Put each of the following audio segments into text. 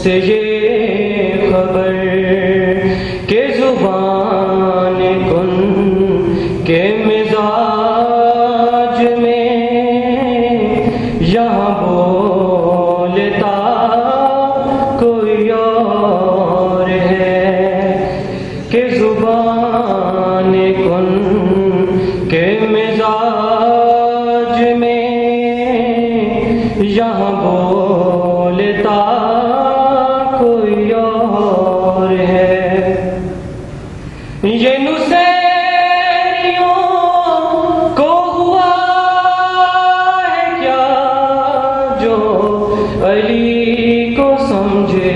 سے یہ خبر کہ زبان کن کے مزاج میں یہاں بولتا کوئی اور ہے، کہ زبان کن کے مزاج میں یہاں بولتا کوئی اور ہے۔ یہ نصیریوں کو ہوا ہے کیا جو علی کو سمجھے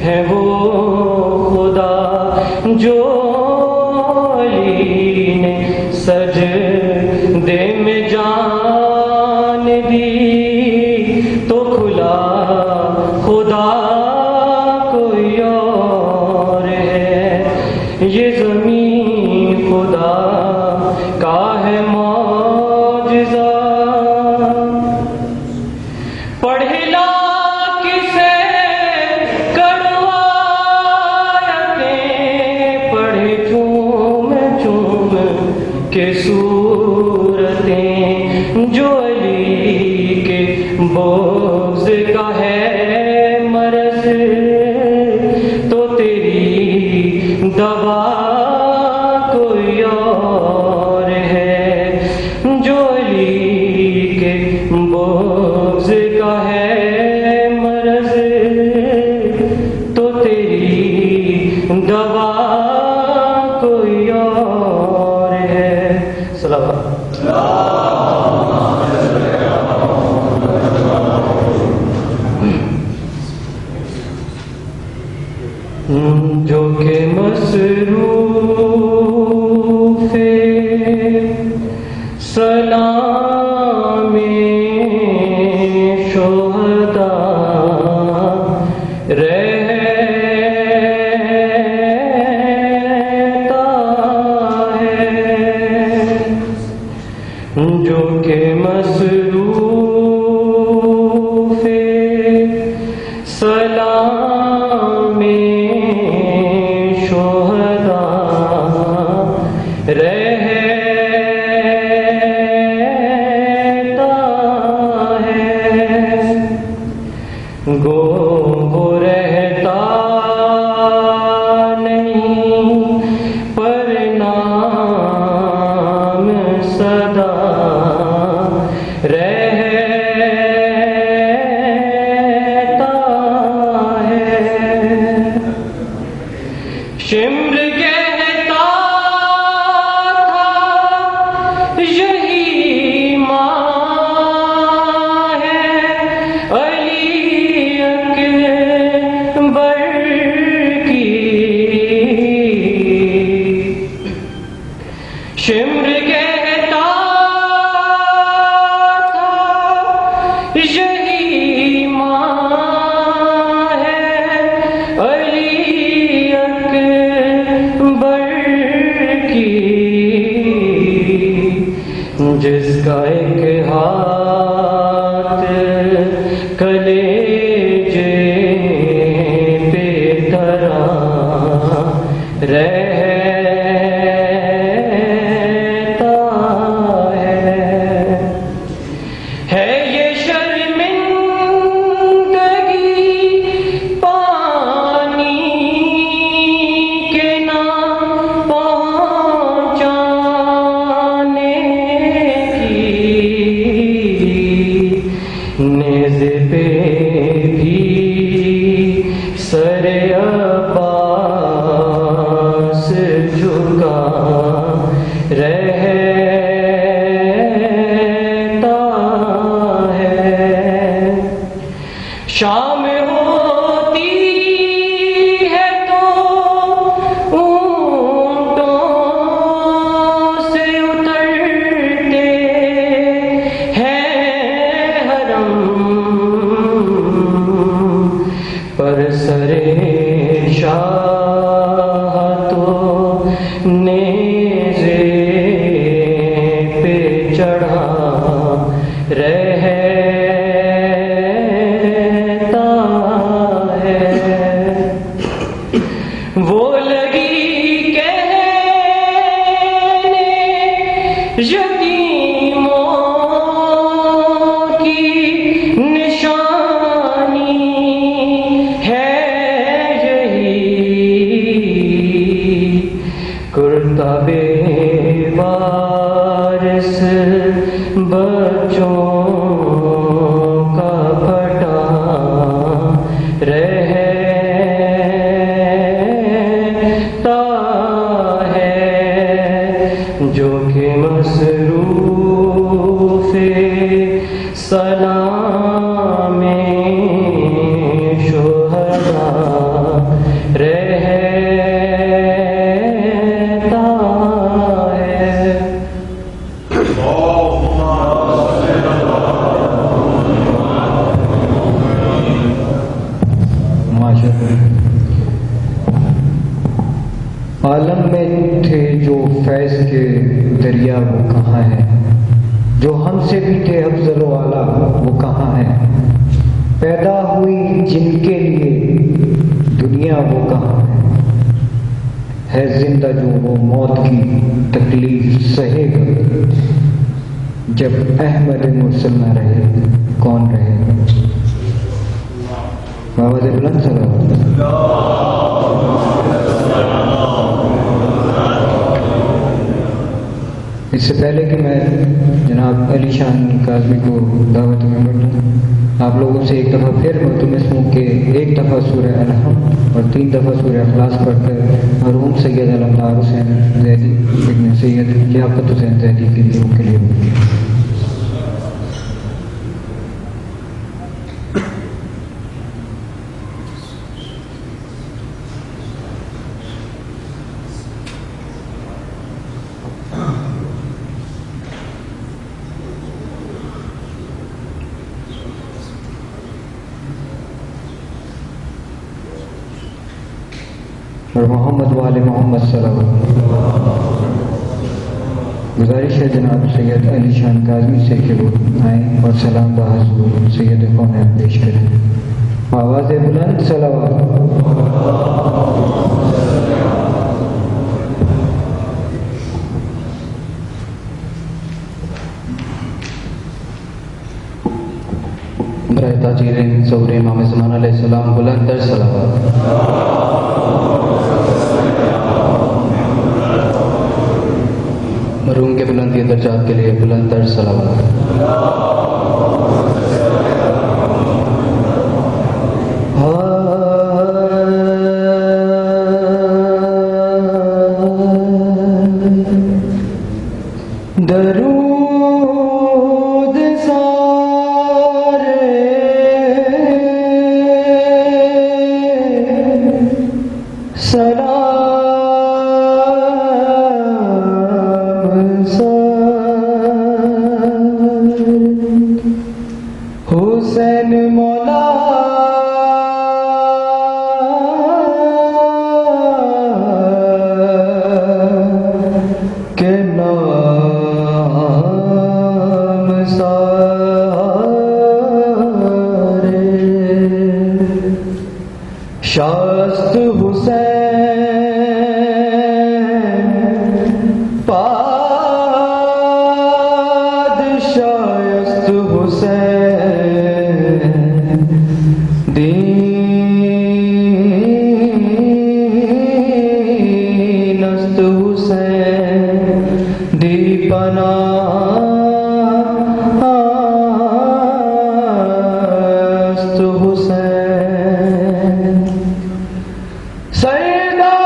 ہیں وہ خدا، جو علی نے سجدے میں جان دی تو کھلا خدا کوئی اور ہے۔ یہ زمین خدا کا ہے معجزہ، پڑھلا کسے کڑوایتیں، پڑھے چوم چوم کے صورتیں، جو علی کے بغض کا ہے مرض تو تیری دوا کوئی اور ہے، جو علی کے بغض کا ہے مرض تو تیری دوا کوئی اور ہے۔ صلوات جو کہ مصروف سلام شہداء رہتا ہے، جو کہ مصروف سلام رہتا ہے، گو وہ رہتا نہیں پر نام صدا رہتا ہے۔ شمر کہتا یہی ماں ہے علی اکبر کی، شمر کہتا تھا یہی ماں ہے علی اکبر کی، جس کا ایک ہاتھ کلیجے پہ دھرا رہتا ہے یہ شرمندگی پانی کے نہ پہنچانے کی، یتیموں کی نشانی ہے یہی، کرتا بے وارث بچوں کا پھٹا رہتا ہے، جو کہ مصروف سلام شہداء رہتا ہے۔ عالم میں تھے جو فیض کے دریا وہ کہاں ہیں، جو ہم سے بھی تھے افضل و اعلیٰ وہ کہاں ہیں، پیدا ہوئی جن کے لیے دنیا وہ کہاں ہے زندہ جو وہ موت کی تکلیف سہے گا، جب احمد مرسل نہ رہے کون رہے گا۔ آواز بلند صلوات۔ اس سے پہلے کہ میں جناب علی شان کاظمی کو دعوت میں بڑھوں، آپ لوگوں سے ایک دفعہ پھر ملتمس ہوں کہ ایک دفعہ سورہ الحم اور 3 دفعہ سورہ اخلاص پڑھ کر مرحوم سید علمدار حسین زیدی ابن سید لیاقت حسین زیدی کے لیے اور محمد وآل محمد صلی اللہ علیہ وسلم۔ گزارش ہے جناب سید علی شان کاظمی سے کہ وہ آئیں اور سلام بحضور سید کونین پیش کریں۔ آواز بلند صلوات۔ برائے تاجیر ظہور امام زمان علیہ السلام بلند تر صلوات۔ مرحوم کے بلندی درجات کے لیے بلند تر صلوات۔ درود سارے سلام حسین مولا کے نام سارے، شاست حسین پادشاہست حسین، دینست حسین، دی پناہست حسین، سردار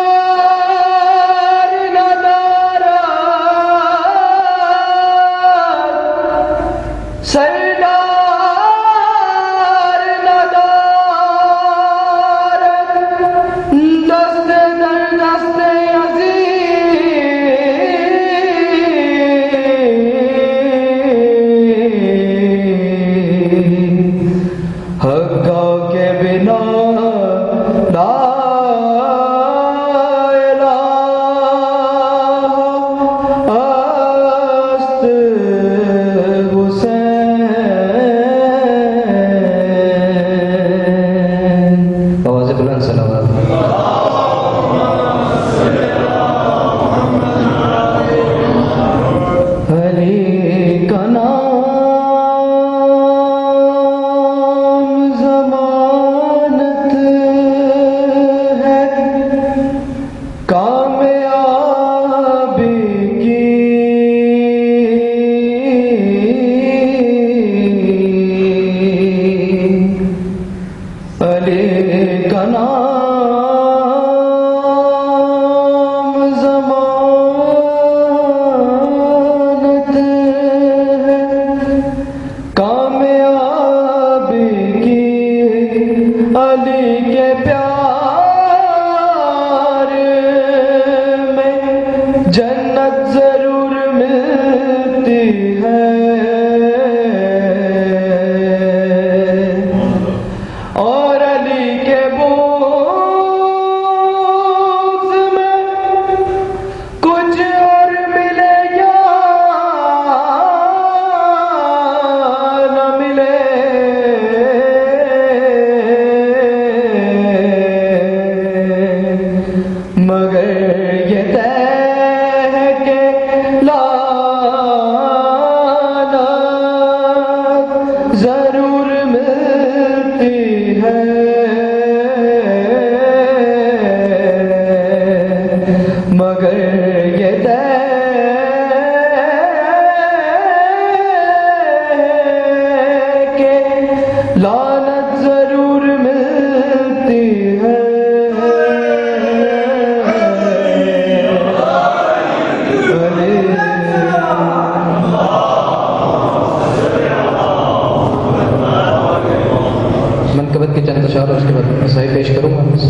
ندارد، سردار ندارد، دست در دست عزیز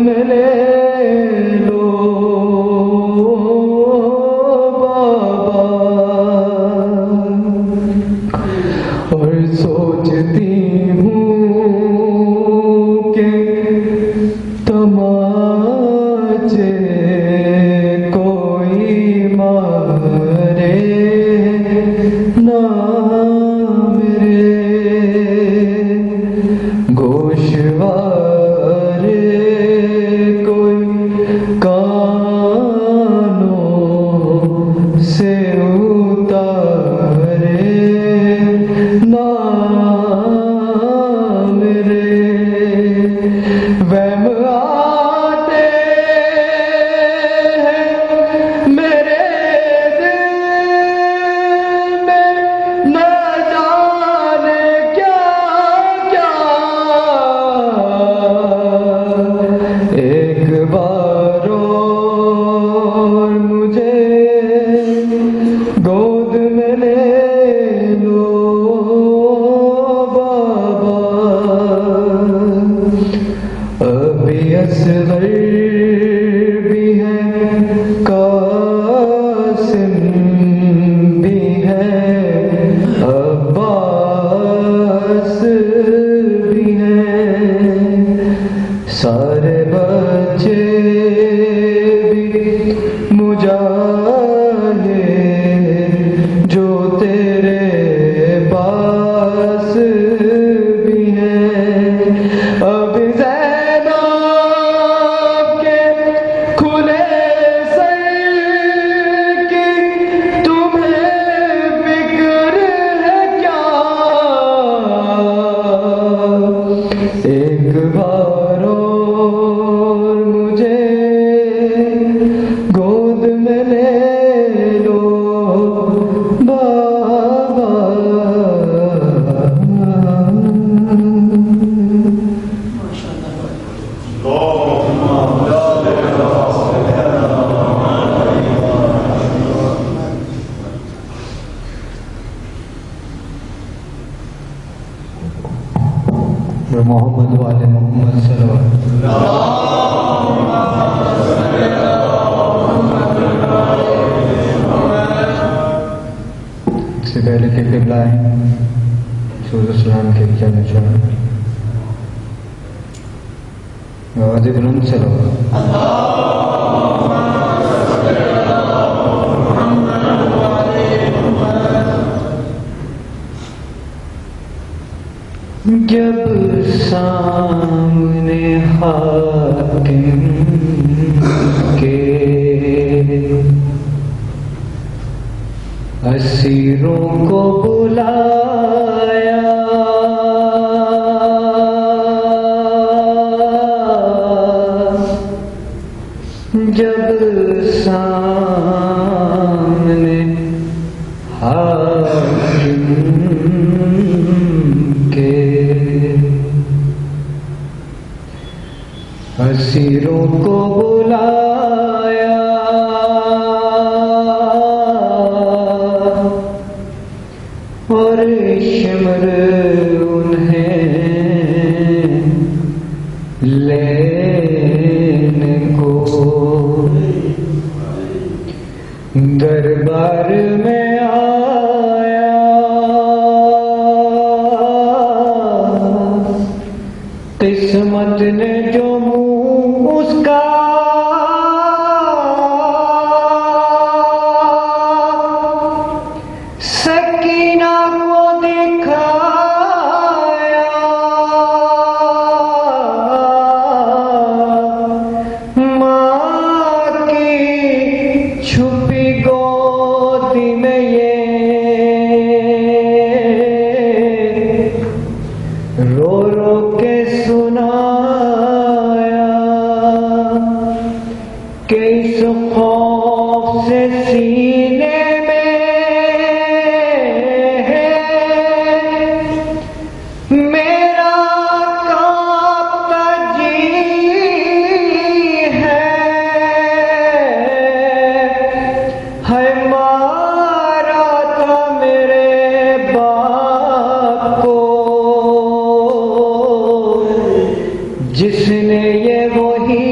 میں لے لو بابا، اور سوچتی ہوں کہ تماچے کوئی مارے نہ میرے، گوشوارے کوئی کانوں سے اتارے نہ میرے، وہم آتے ہیں میرے دل میں، نہ جانے کیا کیا، ایک بار اور مجھے گود میں لے لو بابا، ابھی اصغر بھی ہے، قاسم بھی ہے، عباس بھی ہے، سارے بچے بھی مجاہد جو تیرے پاس بھی ہیں، اب زینب کے کھلے سر کی تمہیں فکر ہے کیا، ایک بار اور مجھے گود میں لے لو بابا۔ محمد والے محمد صلی اللہ علیہ وسلم سے پہلے کے قبلہ ہے رسول السلام کے جانے چاہیے، آواز بلند سے لو۔ جب سامنے حاکم کے اسیروں کو بلایا، جب سامنے حاکم کے اسیروں کو بلایا، اور شمر انہیں لینے کو دربار میں آیا، قسمت نے جو منہ اس کا سکینہ کو دکھایا، ماں کی چھپی گودی میں یہ رو رو کے سنایا کہ اس خوف سے سینے میں میرا کانپتا جی ہے مارا تھا میرے باپ کو، جس نے یہ وہی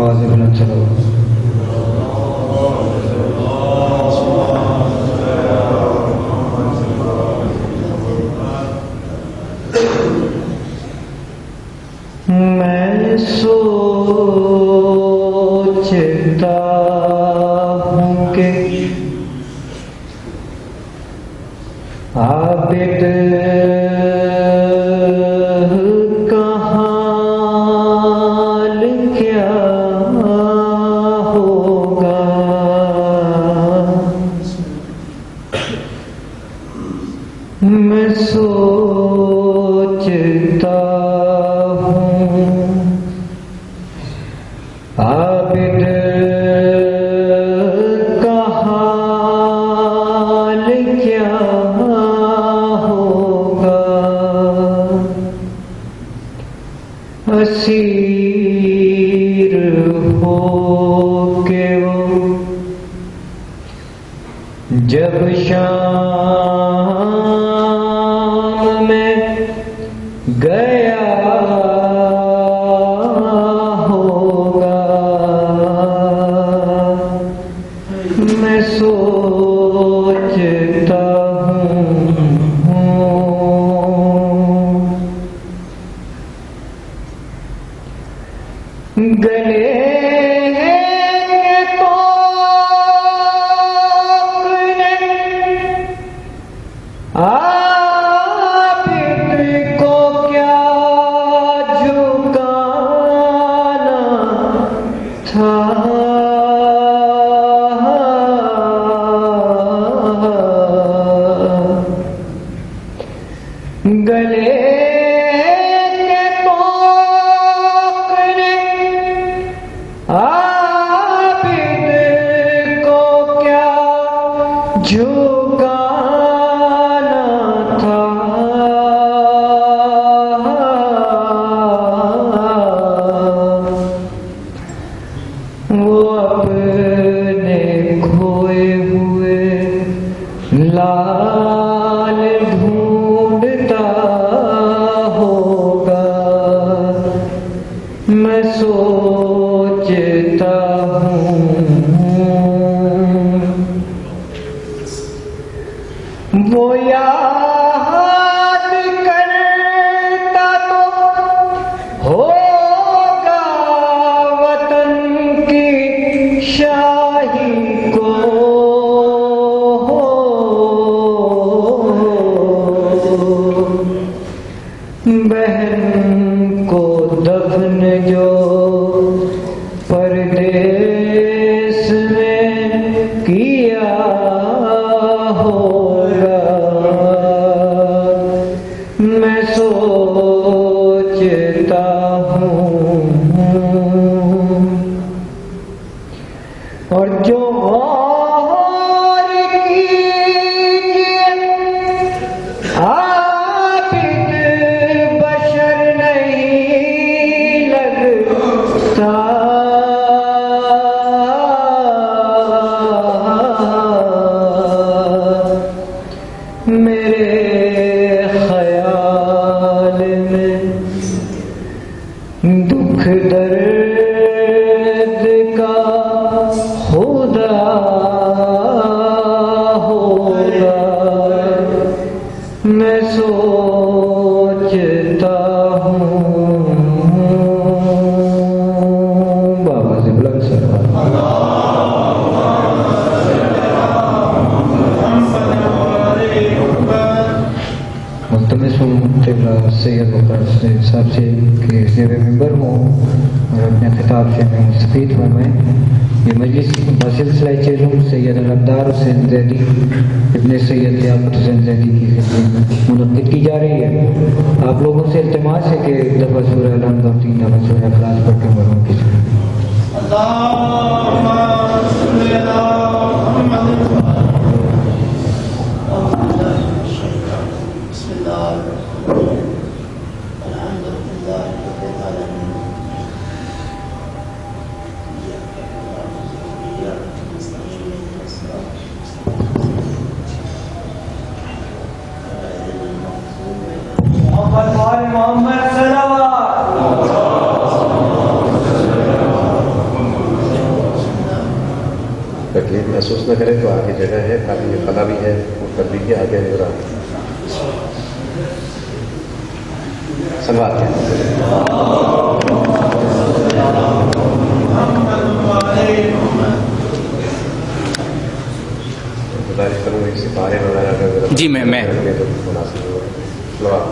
آواز بلند چلو. میں سوچتا ہوں کہ عابد کا حال کیا ہوگا. میں سوچتا عابد کا حال کیا ہوگا. اسیر ہو کے وہ جب شام میں گیا میں سوچتا ہوں گلے عابد کو کیا جھکانا تھا. گلے کے طوق نے عابد کو کیا جھکانا تھا. وہ اپنے کھوئے ہوئے لال ڈھونڈتا ہوگا. میں سوچتا ہوں وہ یاد کرتا تو ہوگا وطن کی شاہی کو. بہن کو دفن جو پردیس میں کیا ہوگا. میں سوچتا ہوں اور جو غور کیجئے عابد بشر نہیں لگتا. میرے خیال میں دکھ درد کا خدا ہوگا. میں سوچتا ہوں بابا سے بلند سلام. ملتمس ہوں سید وقار صاحب سے کہ زیر ممبر ہوں اور اپنے خطاب سے میں مستفید فرمائیں. یہ مجلس بسلسلہ چیزوں سید الابدار حسین زیدی ابن سید لیاقت حسین زیدی کی خدمت میں منعقد کی جا رہی ہے. آپ لوگوں سے التماس ہے کہ ایک دفعہ سورہ الحمد اور 3 دفعہ سورہ اخلاص پڑھ کے مرحوم کی سنیں. اللہم صلی علی محمد. بسم اللہ الحمد للہ رب العالمین. محمد صلوات تکلیف محسوس نہ کرے تو آگے جگہ ہے، کافی خلا بھی ہے، وہ کر لیجیے آگے ذرا سلوات گزارش کروں گا سپارے وغیرہ کا جی میں تو مناسب ہوگا. سلوات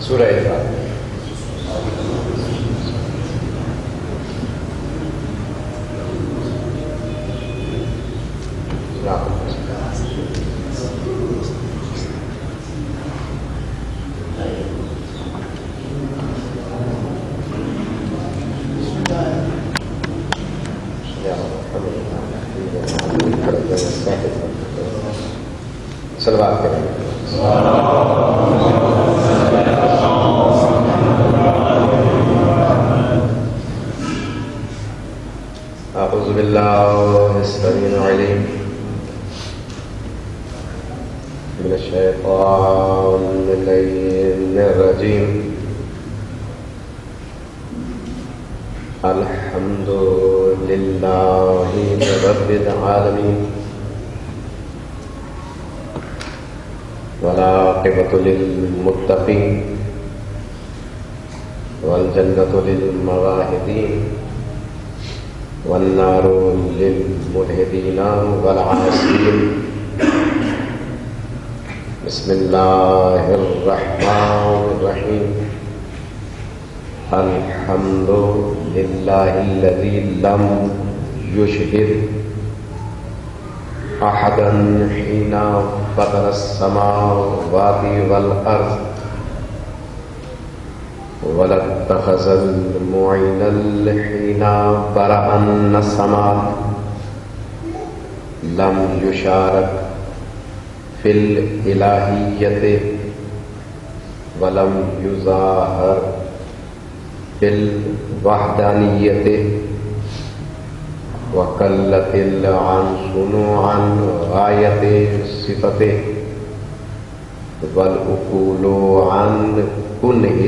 سورہ احزاب. سلوات کریں. اعوذ باللہ السمیع العلیم من الشیطان اللعین الرجیم. الحمد للہ رب العالمین والعاقبۃ للمتقین والجنۃ للمواحدین والنار للملحدین والعاصین. بسم اللہ الرحمن الرحیم. الحمد للہ الذی لم یشہد احدا حین فطر السماوات والارض ولا اتخذ المعین حین برأ السماء. لم یشارک فی الالہیۃ ولم یظاہر فی الوحدانیۃ وقلت العنصن عن غایۃ صفته والعقول عن کنہ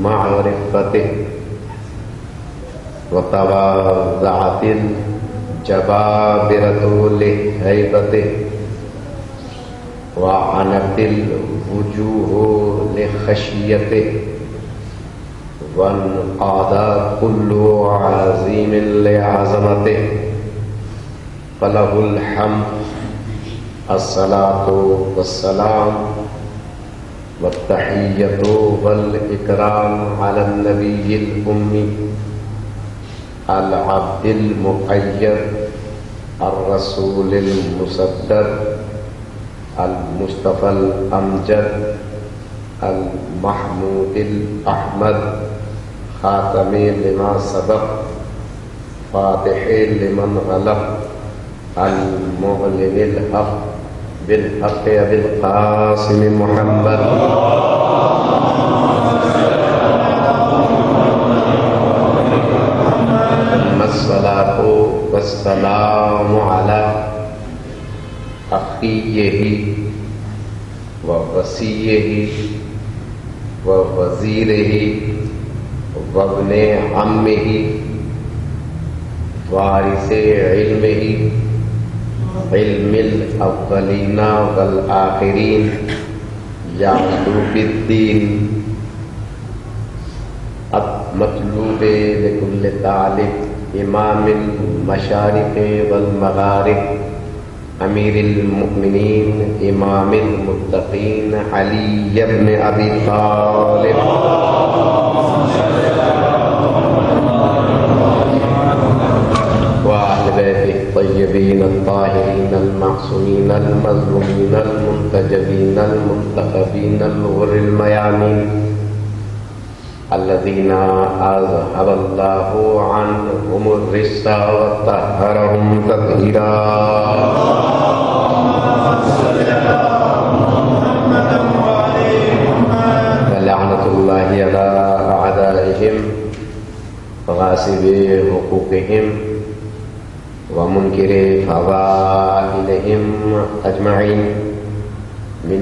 معرفته وتواضعت الجبابرۃ لہیبته وعنت الوجوہ لخشیته وانقاد كل عظیم لعظمته. فله الحمد الصلاة والسلام والتحیۃ والإکرام علی النبی الأمی العبد المقید الرسول المصدر المصطفى الأمجد المحمود الأحمد خاتم لما سبق فاتح لمن غلق المعلن الحق بالحق بالقاسم محمد الصلاة والسلام على أخيه ووصيه ووزيره وابن عمه وارث علمه علم الأولين والآخرين يعلو بالدين مطلوب لكل طالب إمام المشارق والمغارب امیر المؤمنین امام المتقین علی بن ابی طالب وآل بیتہ الطیبین الطاہرین المعصومین المظلومین المنتجبین المنتخبین الغر المیامین الذين أذهب الله عنهم الرجس وطهرهم تطهيرا. ولعنة الله على أعدائهم غاصبي حقوقهم ومنكر فضائلهم أجمعين. من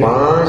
5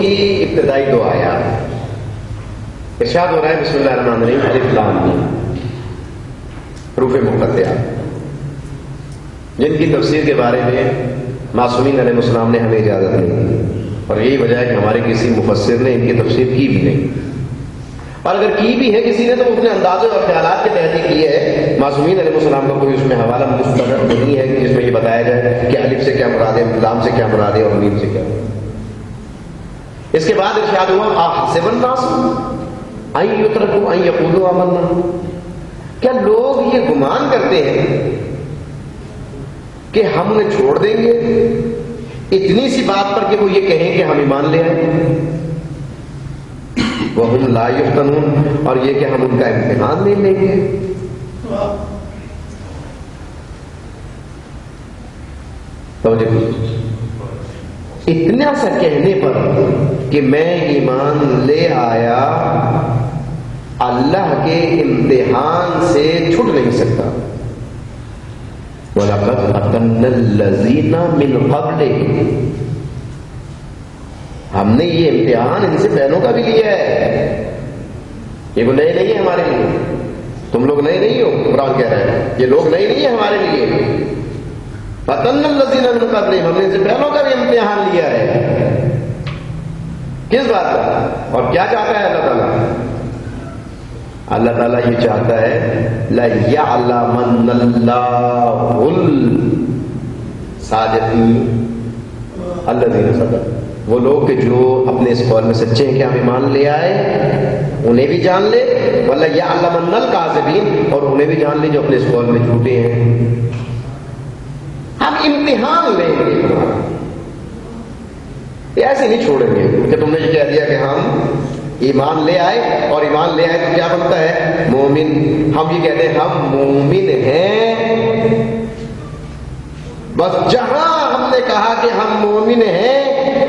کی ابتدائی دو آیات ارشاد ہو رہا ہے بسم اللہ الرحمن الرحیم الف لام میم حروف مقطعات، جن کی تفسیر کے بارے میں معصومین علیہ السلام نے ہمیں اجازت نہیں دی، اور یہی وجہ ہے کہ ہمارے کسی مفسر نے ان کی تفسیر کی بھی نہیں، اور اگر کی بھی ہے کسی نے تو اپنے اندازے اور خیالات کے تحت ہی کی ہے۔ معصومین علیہ السلام کا کوئی اس میں حوالہ مستند نہیں ہے کہ جس میں یہ بتایا جائے کہ الف سے کیا مراد ہے، لام سے کیا مراد ہے اور میم سے کیا مراد ہے۔ اس کے بعد ارشاد ہوا احسب الناس ان یترکوا ان یقولوا آمنا، کیا لوگ یہ گمان کرتے ہیں کہ ہم انہیں چھوڑ دیں گے اتنی سی بات پر کہ وہ یہ کہیں کہ ہم ایمان لے آئے، وَهُمْ لَا يُفْتَنُونَ، اور یہ کہ ہم ان کا امتحان نہیں لیں گے۔ توجہ اتنا سا کہنے پر کہ میں ایمان لے آیا اللہ کے امتحان سے چھٹ نہیں سکتا۔ وَلَقَدْ فَتَنَّا الَّذِينَ مِنْ قَبْلِهِمْ، ہم نے یہ امتحان ان سے پہلوں کا بھی لیا ہے، یہ وہ نئے نہیں ہے ہمارے لیے، تم لوگ نئے نہیں ہو، قرآن کہہ رہا ہے یہ لوگ نئے نہیں ہیں ہمارے لیے۔ فَتَنَّا الَّذِينَ مِنْ قَبْلِهِمْ، ہم نے ان سے پہلوں کا بھی امتحان لیا ہے۔ کس بات کا؟ اور کیا چاہتا ہے اللہ تعالیٰ؟ اللہ تعالیٰ یہ چاہتا ہے لَيَعْلَمَنَّ اللَّهُ الصَّادِقِينَ الَّذِينَ صَدَقُوا، وہ لوگ کہ جو اپنے اس قول میں سچے ہیں کہ ہم ایمان لے آئے انہیں بھی جان لے، وَلَيَعْلَمَنَّ الْكَاذِبِينَ، اور انہیں بھی جان لے جو اپنے اس قول میں جھوٹے ہیں۔ ہم امتحان لیں گے، ایسے نہیں چھوڑیں گے کہ تم نے یہ کہہ دیا کہ ہم ایمان لے آئے، اور ایمان لے آئے تو کیا بنتا ہے؟ مومن۔ ہم یہ کہتے ہیں ہم مومن ہیں، بس جہاں ہم نے کہا کہ ہم مومن ہیں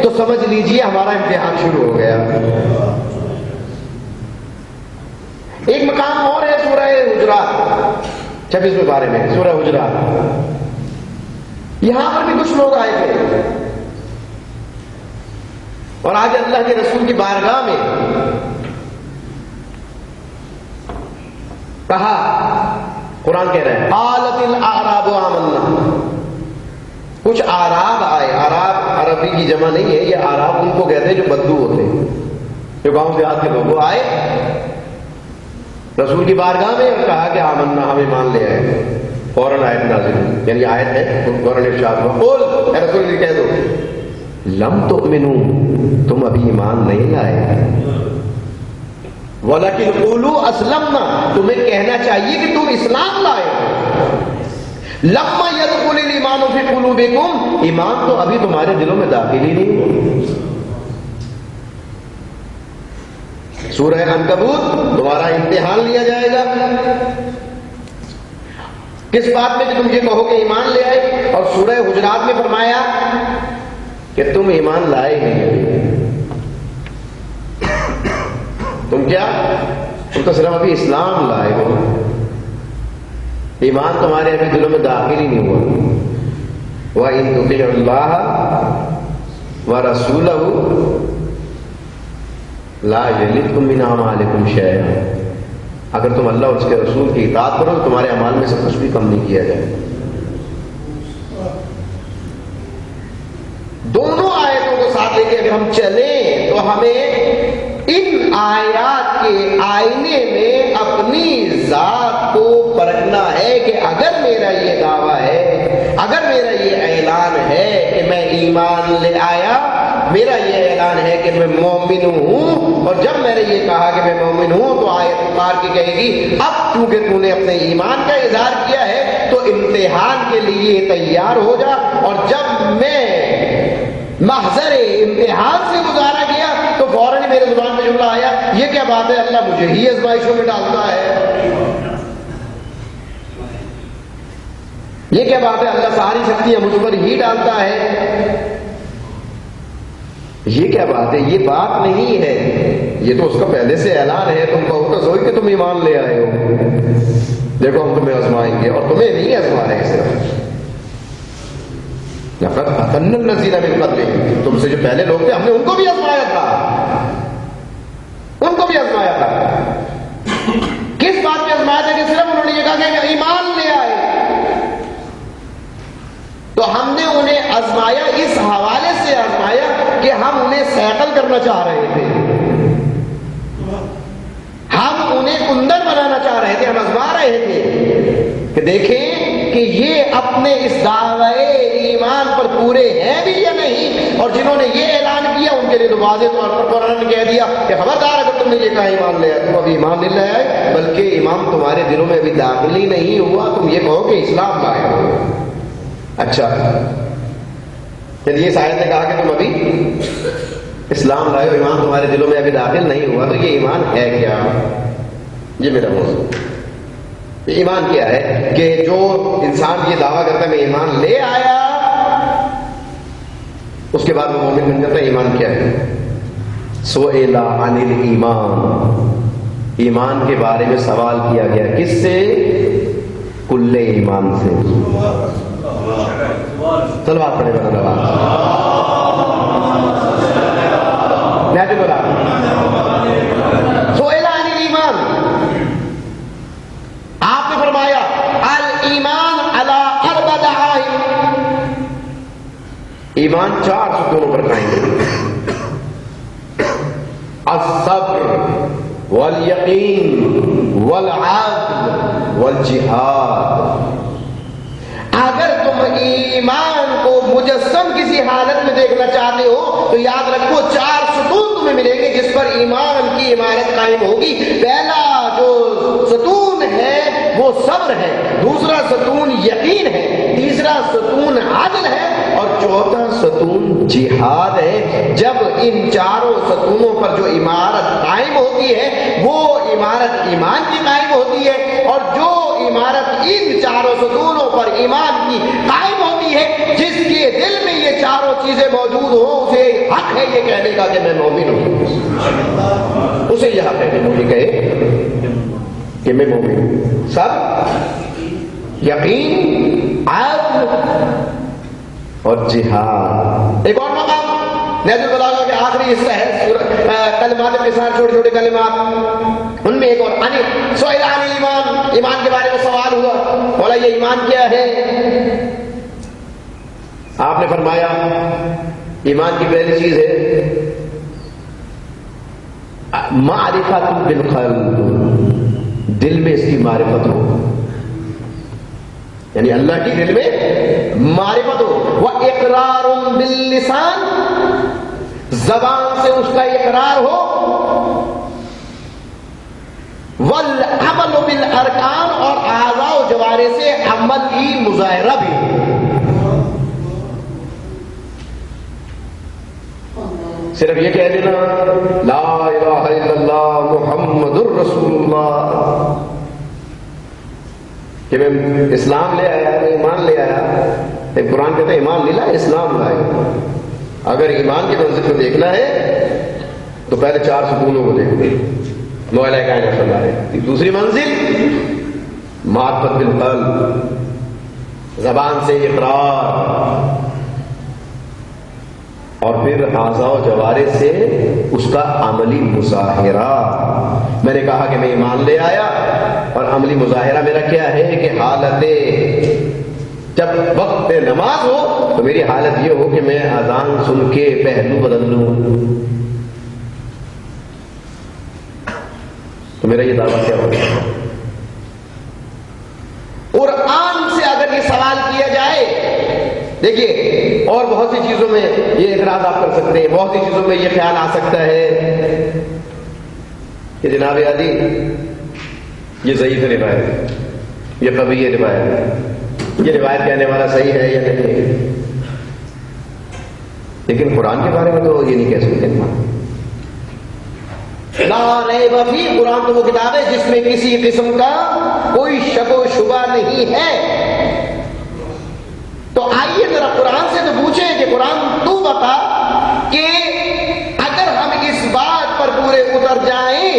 تو سمجھ لیجئے ہمارا امتحان شروع ہو گیا۔ ایک مقام اور ہے سورہ حجرات 26ویں بارے میں، سورہ حجرات، یہاں پر بھی کچھ لوگ آئے تھے اور آج اللہ کے رسول کی بارگاہ میں کہا، قرآن کہہ رہے ہیں قالت الاعراب آمنا، کچھ آراب آئے، آراب عربی کی جمع نہیں ہے، یہ آراب ان کو کہتے ہیں جو بدو ہوتے ہیں، جو گاؤں دیہات کے لوگ، وہ آئے رسول کی بارگاہ میں اور کہا کہ آمنا، ہم ایمان لے آئے۔ فوراً آیت نازل ہوئی، یعنی آیت ہے فوراً ارشاد ہوا قل، اے رسول یہ کہہ دو لم تؤمنوا، تم ابھی ایمان نہیں لائے، ولیکن قولوا اسلمنا، تمہیں کہنا چاہیے کہ تم اسلام لائے ہو۔ لما يدخل الایمان فی قلوبکم، ایمان تو ابھی تمہارے دلوں میں داخل ہی نہیں ہوا۔ سورہ عنکبوت، تمہارا امتحان لیا جائے گا کس بات میں کہ تم یہ کہو کہ ایمان لے آئے، اور سورہ حجرات میں فرمایا کہ تم ایمان لائے نہیں، تم کیا، تم تو صرف ابھی اسلام لائے ہو، ایمان تمہارے ابھی دلوں میں داخل ہی نہیں ہوا۔ وَإِن تُطِيعُوا اللَّهَ وَرَسُولَهُ لَا يَلِتْكُم مِّنْ أَعْمَالِكُمْ شَيْئًا، اگر تم اللہ اور اس کے رسول کی اطاعت کرو تو تمہارے اعمال میں سے کچھ بھی کم نہیں کیا جائے۔ دونوں آیتوں کو ساتھ لے کے اگر ہم چلیں تو ہمیں ان آیات کے آئینے میں اپنی ذات کو پرکھنا ہے کہ اگر میرا یہ دعویٰ ہے، اگر میرا یہ اعلان ہے کہ میں ایمان لے آیا، میرا یہ اعلان ہے کہ میں مومن ہوں، اور جب میں نے یہ کہا کہ میں مومن ہوں تو آیت اتار کے کہے گی اب چونکہ تو نے اپنے ایمان کا اظہار کیا ہے تو امتحان کے لیے تیار ہو جا، اور جب میں محضر امتحان سے گزارا گیا تو فوراً میرے زبان پہ جملہ آیا، یہ کیا بات ہے، اللہ مجھے ہی آزمائشوں میں ڈالتا ہے، یہ کیا بات ہے، اللہ ساری شکتیاں مجھ پر ہی ڈالتا ہے، یہ کیا بات ہے، یہ بات نہیں ہے، یہ تو اس کا پہلے سے اعلان ہے، تم کہو تو سوئی کہ تم ایمان لے آئے ہو، دیکھو ہم تمہیں آزمائیں گے، اور تمہیں نہیں آزما رہے صرف، لقد فتنا الذین من قبلہم، تم سے جو پہلے لوگ تھے ہم نے ان کو بھی آزمایا تھا، ان کو بھی آزمایا تھا. کس بات پہ آزمایا تھا؟ کہ صرف انہوں نے یہ کہا کہ ایمان لے آئے. تو ہم نے انہیں آزمایا، اس حوالے سے آزمایا کہ ہم انہیں سیکل کرنا چاہ رہے تھے، ہم انہیں کندر بنانا چاہ رہے تھے، ہم آزما رہے تھے کہ دیکھیں کہ یہ اپنے اس دعوے ایمان پر پورے ہیں بھی یا نہیں. اور جنہوں نے یہ اعلان کیا ان کے لیے تو واضح طور پر قرآن نے کہہ دیا کہ خبردار اگر تم نے یہ کہا ایمان لے آئے، تم ابھی ایمان نہیں لے آئے، بلکہ ایمان تمہارے دلوں میں ابھی داخل ہی نہیں ہوا، تم یہ کہو کہ اسلام لائے ہو. اچھا، چلیے اس آیت نے کہا کہ تم ابھی اسلام لائے ہو، ایمان تمہارے دلوں میں ابھی داخل نہیں ہوا، تو یہ ایمان ہے کیا؟ یہ میرا موضوع. ایمان کیا ہے کہ جو انسان یہ دعویٰ کرتا ہے میں ایمان لے آیا، اس کے بعد وہ مومن بن جاتا ہے. ایمان کیا ہے؟ سئل عن الایمان، ایمان کے بارے میں سوال کیا گیا. کس سے؟ کل ایمان سے. صلوات پڑھے بنا نواز نیچے بولا. سئل عن الایمان، آپ نے فرمایا الایمان علی اربع دعائم، ایمان 4 ستونوں پر قائم ہے. الصبر والیقین والعدل والجہاد. اگر تم ایمان کو مجسم کسی حالت میں دیکھنا چاہتے ہو تو یاد رکھو 4 ستون تمہیں ملیں گے جس پر ایمان کی عمارت قائم ہوگی. پہلا جو ستون ہے وہ صبر ہے، دوسرا ستون یقین ہے، تیسرا ستون عدل ہے، اور چوتھا ستون جہاد ہے. جب ان 4 ستونوں پر جو عمارت قائم ہوتی ہے وہ عمارت ایمان کی قائم ہوتی ہے، اور جو عمارت ان 4 ستونوں پر ایمان کی قائم ہوتی ہے، جس کے دل میں یہ 4 چیزیں موجود ہوں اسے حق ہے یہ کہنے کا کہ میں مومن ہوں. اسے یہ حق ہے کہ مومن کہے کہ میں مومن ہوں. سب یقین، عدل اور جہاد. ایک اور مقام نہج البلاغہ کے آخری حصہ ہے کلمات قصار، چھوٹے چھوٹے کلمات، ان میں ایک اور سئل عن الایمان، ایمان کے بارے میں سوال ہوا، بولا یہ ایمان کیا ہے؟ آپ نے فرمایا ایمان کی پہلی چیز ہے معرفت بالقلب، دل میں اس کی معرفت ہو، یعنی اللہ کی دل میں معرفت ہو. وَإِقْرَارٌ بِاللِّسَانِ، زبان سے اس کا اقرار ہو. وَالْعَمَلُ بِالْأَرْكَانِ، اور اعضاء و جوارح سے عمل کی مظاہرہ بھی ہو. صرف یہ کہہ دینا لا الہ الا اللہ محمد الرسول اللہ کہ میں اسلام لے آیا، میں ایمان لے آیا. ایک قرآن کہتا ہے ایمان نہیں لائے، اسلام لائے. اگر ایمان کی منزل کو دیکھنا ہے تو پہلے 4 ستونوں کو دیکھو. مولا کائنات فرما رہے. دوسری منزل معرفت بالقلب، زبان سے اقرار، اور پھر اعضاء و جوارح سے اس کا عملی مظاہرہ. میں نے کہا کہ میں ایمان لے آیا، اور عملی مظاہرہ میرا کیا ہے کہ حالت جب وقت پہ نماز ہو تو میری حالت یہ ہو کہ میں اذان سن کے پہلو بدل لوں. تو میرا یہ دعویٰ کیا ہوگا؟ قرآن سے اگر یہ سوال کیا جائے، دیکھیے اور بہت سی چیزوں میں یہ اعتراض آپ کر سکتے ہیں، بہت سی چیزوں میں یہ خیال آ سکتا ہے کہ جناب عالی یہ ضعیف روایت ہے، یہ قوی روایت ہے، یہ روایت کہنے والا صحیح ہے یا نہیں. لیکن قرآن کے بارے میں تو یہ نہیں کہہ سکتے. لا ریب فی، قرآن تو وہ کتاب ہے جس میں کسی قسم کا کوئی شک و شبہ نہیں ہے. تو آئیے ذرا قرآن سے تو پوچھیں کہ قرآن تو بتا کہ اگر ہم اس بات پر پورے اتر جائیں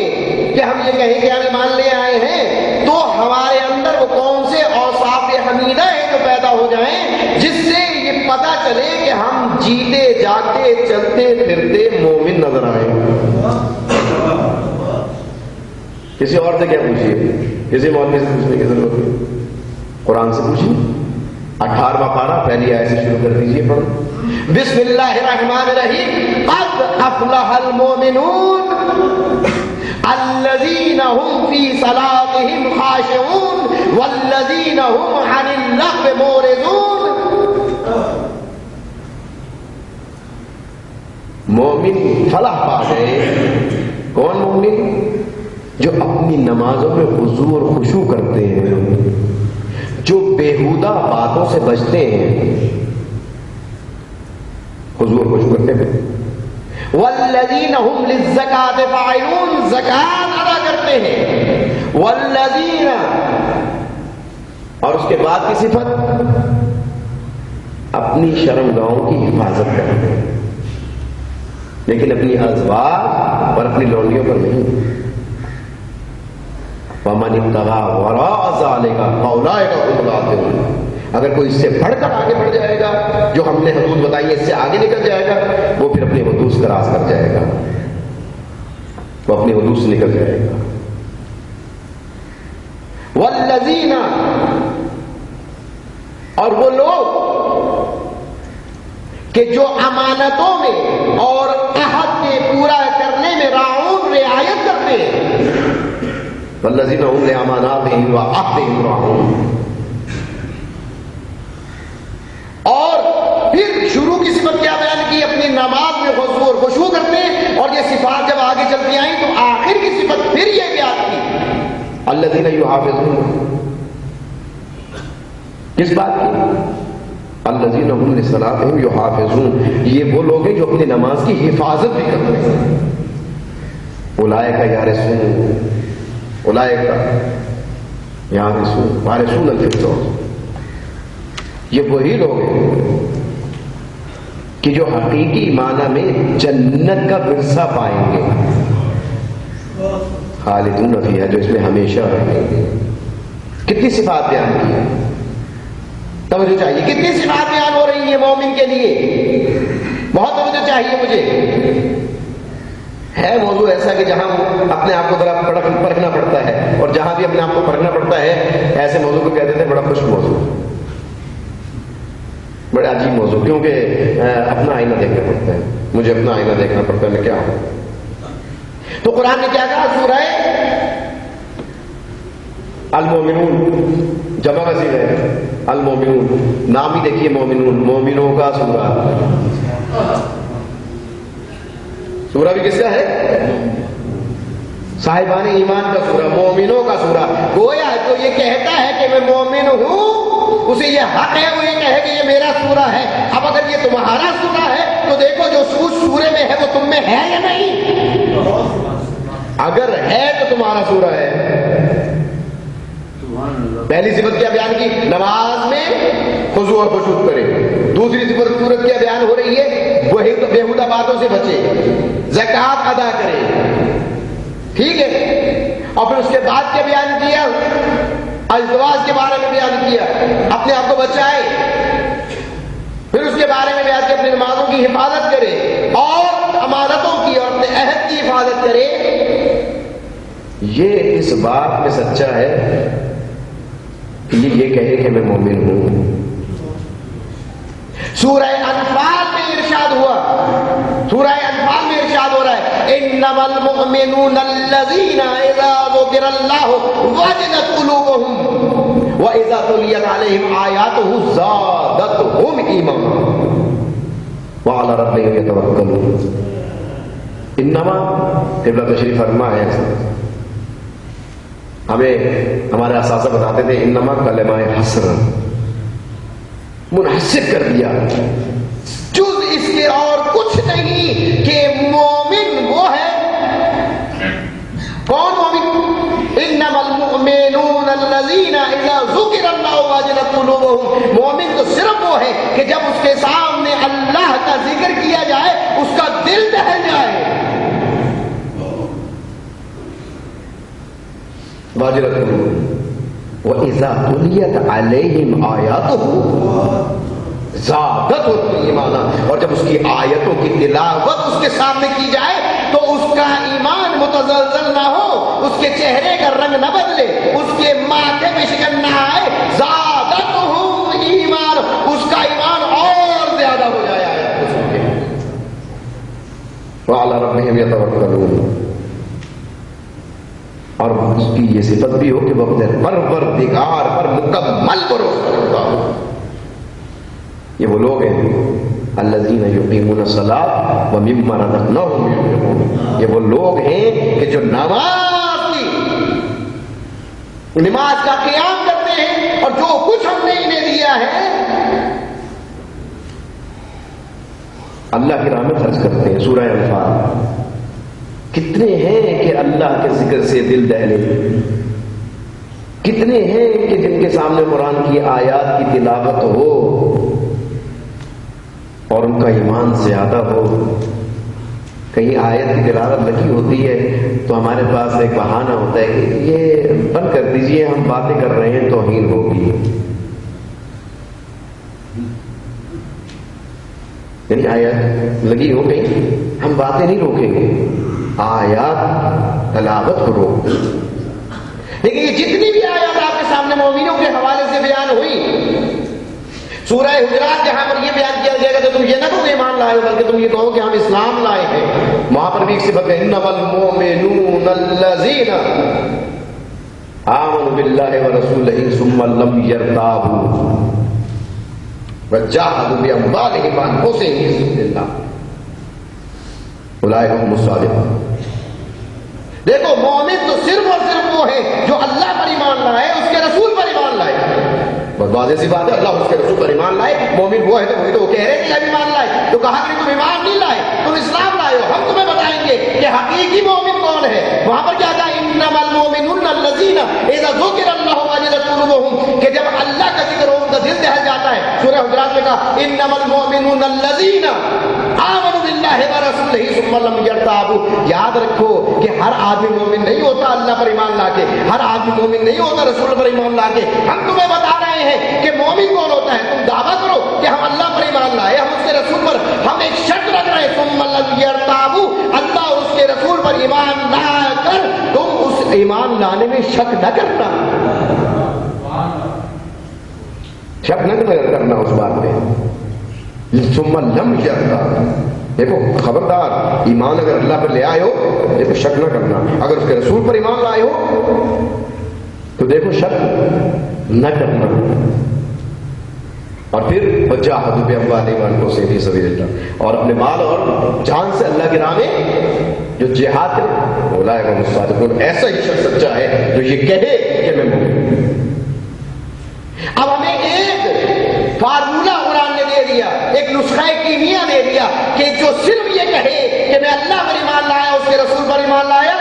کہ ہم یہ کہیں کہ ہم ایمان لے آئے ہیں تو ہمارے اندر وہ کون سے اوصاف حمیدہ ہیں جو پیدا ہو جائیں جس سے یہ پتہ چلے چلے کہ ہم جیتے جاگتے چلتے پھرتے مومن نظر آئے. کسی اور سے کیا پوچھیے, کسی مولوی سے پوچھنے کی ضرورت نہیں, قرآن سے پوچھیے. 18واں پارہ پہلی آیت سے شروع کر دیجیے, پڑھو. بسم اللہ الرحمن الرحیم. قد افلح المؤمنون الذین هم فی صلاتهم خاشعون والذین هم عن اللغو معرضون. مومن فلاح پا گئے. کون مومن؟ جو اپنی نمازوں میں خضوع اور خشوع کرتے ہیں, جو بیہودہ باتوں سے بچتے ہیں, خضوع اور خشوع کرتے ہیں. والذین هم للزکاۃ فاعلون, زکات ادا کرتے ہیں. والذین, اور اس کے بعد کی صفت اپنی شرمگاہوں کی حفاظت کرتے ہیں, لیکن اپنی ازواج اور اپنی لونڈیوں پر نہیں. وَمَنِ ابْتَغَىٰ وَرَاءَ ذَٰلِكَ فَأُولَٰئِكَ هُمُ الْعَادُونَ. اگر کوئی اس سے بڑھ کر آگے بڑھ جائے گا, جو ہم نے حدود بتائی ہے اس سے آگے نکل جائے گا, وہ پھر اپنی حدود سے راز کر جائے گا, وہ اپنی حدود سے نکل جائے گا. وَالَّذِينَ, اور وہ لوگ کہ جو امانتوں میں اور عہد کے پورا کرنے میں راعون, رعایت کرتے ہیں. والذین هم لأماناتهم وعهدهم راعون. اور پھر شروع کی صفت کیا بیان کی؟ اپنی نماز میں خضوع اور خشوع کرتے ہیں. اور یہ صفات جب آگے چلتی آئیں تو آخر کی صفت پھر یہ بیان کی, الذین یحافظون. کس بات کی؟ الذین هم لصلاتهم یحافظون. یہ وہ لوگ ہیں جو اپنی نماز کی حفاظت بھی کرتے ہیں. اولئک یرثون, اولئک یرثون وارثون الفردوس. یہ وہی لوگ ہیں کہ جو حقیقی معنی میں جنت کا ورثہ پائیں گے. خالدون فیہا, جو اس میں ہمیشہ رہیں گے. کتنی صفات بیان کی ہے, توجہ چاہیے. کتنی صفات بیان ہو رہی ہیں مومن کے لیے, بہت توجہ چاہیے مجھے. ہے موضوع ایسا کہ جہاں اپنے آپ کو ذرا پرکھنا پڑتا ہے, اور جہاں بھی اپنے آپ کو پرکھنا پڑتا ہے ایسے موضوع کو کہتے تھے بڑا خشک موضوع, بڑا عجیب موضوع, کیونکہ اپنا آئینہ دیکھنا پڑتا ہے. مجھے اپنا آئینہ دیکھنا پڑتا ہے, میں کیا ہوں. تو قرآن نے کیا کہا؟ سورہ المومنون, جمع کا صیغہ ہے المومنون. نام ہی دیکھیے مومنون, مومنوں کا سورہ. سورہ بھی کس کا ہے؟ صاحبان ایمان کا سورہ, مومنوں کا سورہ. گویا جو یہ کہتا ہے کہ میں مومن ہوں, اسے یہ حق ہے وہ یہ کہے کہ یہ میرا سورہ ہے. اب اگر یہ تمہارا سورہ ہے تو دیکھو جو اس سورے میں ہے وہ تم میں ہے یا نہیں. اگر ہے تو تمہارا سورہ ہے. پہلی صفت کیا بیان کی؟ نماز میں خضوع اور خشوع کرے. دوسری صورت کیا بیان ہو رہی ہے؟ وہی تو بیہودہ باتوں سے بچے, زکات ادا کرے. ٹھیک ہے. اور پھر اس کے بعد کیا بیان کیا؟ ازواج کے بارے میں بیان کیا, اپنے آپ کو بچائے. پھر اس کے بارے میں بیان کیا اپنی نمازوں کی حفاظت کرے, اور امانتوں کی اور اپنے عہد کی حفاظت کرے. یہ اس بات میں سچا ہے کہ یہ کہے کہ میں مومن ہوں. سورہ انفال میں ارشاد ہوا, سورہ انفال میں ارشاد ہو رہا ہے انما المؤمنون الذین اذا ذکر اللہ وجلت قلوبهم واذا تلیت علیہم آیاتہ زادتہم ایمانا وعلی ربہم یتوکلون. انما قبلہ تشریف فرما ہے, ہمیں ہمارے اساتذہ بتاتے تھے انما کلمہ حسر, منحصر کر دیا جز اس کے اور کچھ نہیں کہ مومن وہ ہے. کون مومن؟ انما المؤمنون الذین اذا ذکر اللہ وجلت قلوبهم. مومن تو صرف وہ ہے کہ جب اس کے سامنے اللہ کا ذکر کیا جائے اس کا دل دہل جائے. واجلت قلوبهم وَإِذَا تُلِيَتْ عَلَيْهِمْ آيَاتُهُ, زادتہ ایمانا، اور جب اس کی آیتوں کی تلاوت اس کے سامنے کی جائے تو اس کا ایمان متزلزل نہ ہو، اس کے چہرے کا رنگ نہ بدلے، اس کے ماتھے میں شکن نہ آئے، زادتہم ایمان، اس کا ایمان اور زیادہ ہو جائے آیت کو سن کے۔ وعلی ربہم یتوکلون، اور اس کی یہ صفت بھی ہو کہ وہ اپنے پروردگار پر مکمل بھروسہ رکھتا ہو۔ یہ وہ لوگ ہیں الذین یقیمون الصلاۃ ومما رزقناہم ينفقون، یہ وہ لوگ ہیں کہ جو نماز کا قیام کرتے ہیں اور جو کچھ ہم نے انہیں دیا ہے اللہ کی راہ میں خرچ کرتے ہیں۔ سورہ انفال، کتنے ہیں کہ اللہ کے ذکر سے دل دہلے، کتنے ہیں کہ جن کے سامنے قرآن کی آیات کی تلاوت ہو اور ان کا ایمان زیادہ ہو۔ کہیں آیت کی تلاوت لگی ہوتی ہے تو ہمارے پاس ایک بہانہ ہوتا ہے کہ یہ بند کر دیجئے، ہم باتیں کر رہے ہیں، توہین ہوگی۔ یعنی آیت لگی ہو کہیں، ہم باتیں نہیں روکیں گے، آیات تلاوت کو روک۔ لیکن یہ جتنی بھی آیات آپ کے سامنے مومنوں کے حوالے سے بیان ہوئی، سورہ حجرات جہاں پر یہ بیان کیا جائے گا تو تم یہ نہ کہو ایمان لائے ہو، بلکہ تم یہ کہو کہ ہم اسلام لائے ہیں۔ وہاں پر بھی ایک صفت ہے انما المؤمنون الذین آمنوا باللہ ورسولہ ثم لم یرتابوا وجاہدوا باموالہم وانفسہم فی سبیل اللہ اولئک هم الصادقون۔ دیکھو مومن تو صرف اور صرف وہ ہے جو اللہ پر ایمان لائے، اس کے رسول پر ایمان لائے۔ بس واضح سی بات ہے، اللہ اس کے رسول پر ایمان لائے۔ مومن وہ ہے تو وہی تو وہ کہہ رہے ہیں کہ ہم ایمان لائے، تو کہا کہ تم ایمان نہیں لائے، تم اسلام لائے ہو۔ ہم تمہیں بتائیں گے کہ حقیقی مومن کون ہے۔ وہاں پر کیا کہا انما المؤمنون الذین اذا ذکر اللہ وجلت قلوبہم، کہ جب اللہ کا ذکر ہو ان کا دل دہل جاتا ہے۔ سورہ حجرات میں کہا انما المؤمنون الذین آمنوا باللہ ورسولہ ثم لم یرتابوا۔ یاد رکھو کہ ہر آدمی مومن نہیں ہوتا اللہ پر ایمان لا کے، ہر آدمی مومن نہیں ہوتا رسول پر ایمان لا کے۔ ہم تمہیں بتا رہے ہیں کہ مومن کون ہوتا ہے۔ تم دعویٰ کرو کہ ہم اللہ پر ایمان لائے، ہم اس کے رسول پر، ہم ایک شرط رکھ رہے ہیں ثم لم یرتابوا، اللہ اور اس کے رسول پر ایمان لا کر تم اس ایمان لانے میں شک نہ کرنا، شک نہ کرنا اس بات میں۔ ثم لم یرتابوا، دیکھو خبردار، ایمان اگر اللہ پر لے آئے ہو دیکھو شک نہ کرنا، اگر اس کے رسول پر ایمان لائے ہو تو دیکھو شک نہ کرنا۔ اور پھر وجاہدوا باموالہم وانفسہم فی سبیل اللہ، اور اپنے مال اور جان سے اللہ کی راہ میں جو جہاد ہے، اولئک هم الصادقون، ایسا ہی شخص سچا ہے جو یہ کہے کہ میں مومن ہوں۔ اب ہمیں ایک فارمولہ قرآن نے دے دیا، ایک نسخہ کیمیا دے دیا کہ جو صرف یہ کہے کہ میں اللہ پر ایمان لایا، اس کے رسول پر ایمان لایا،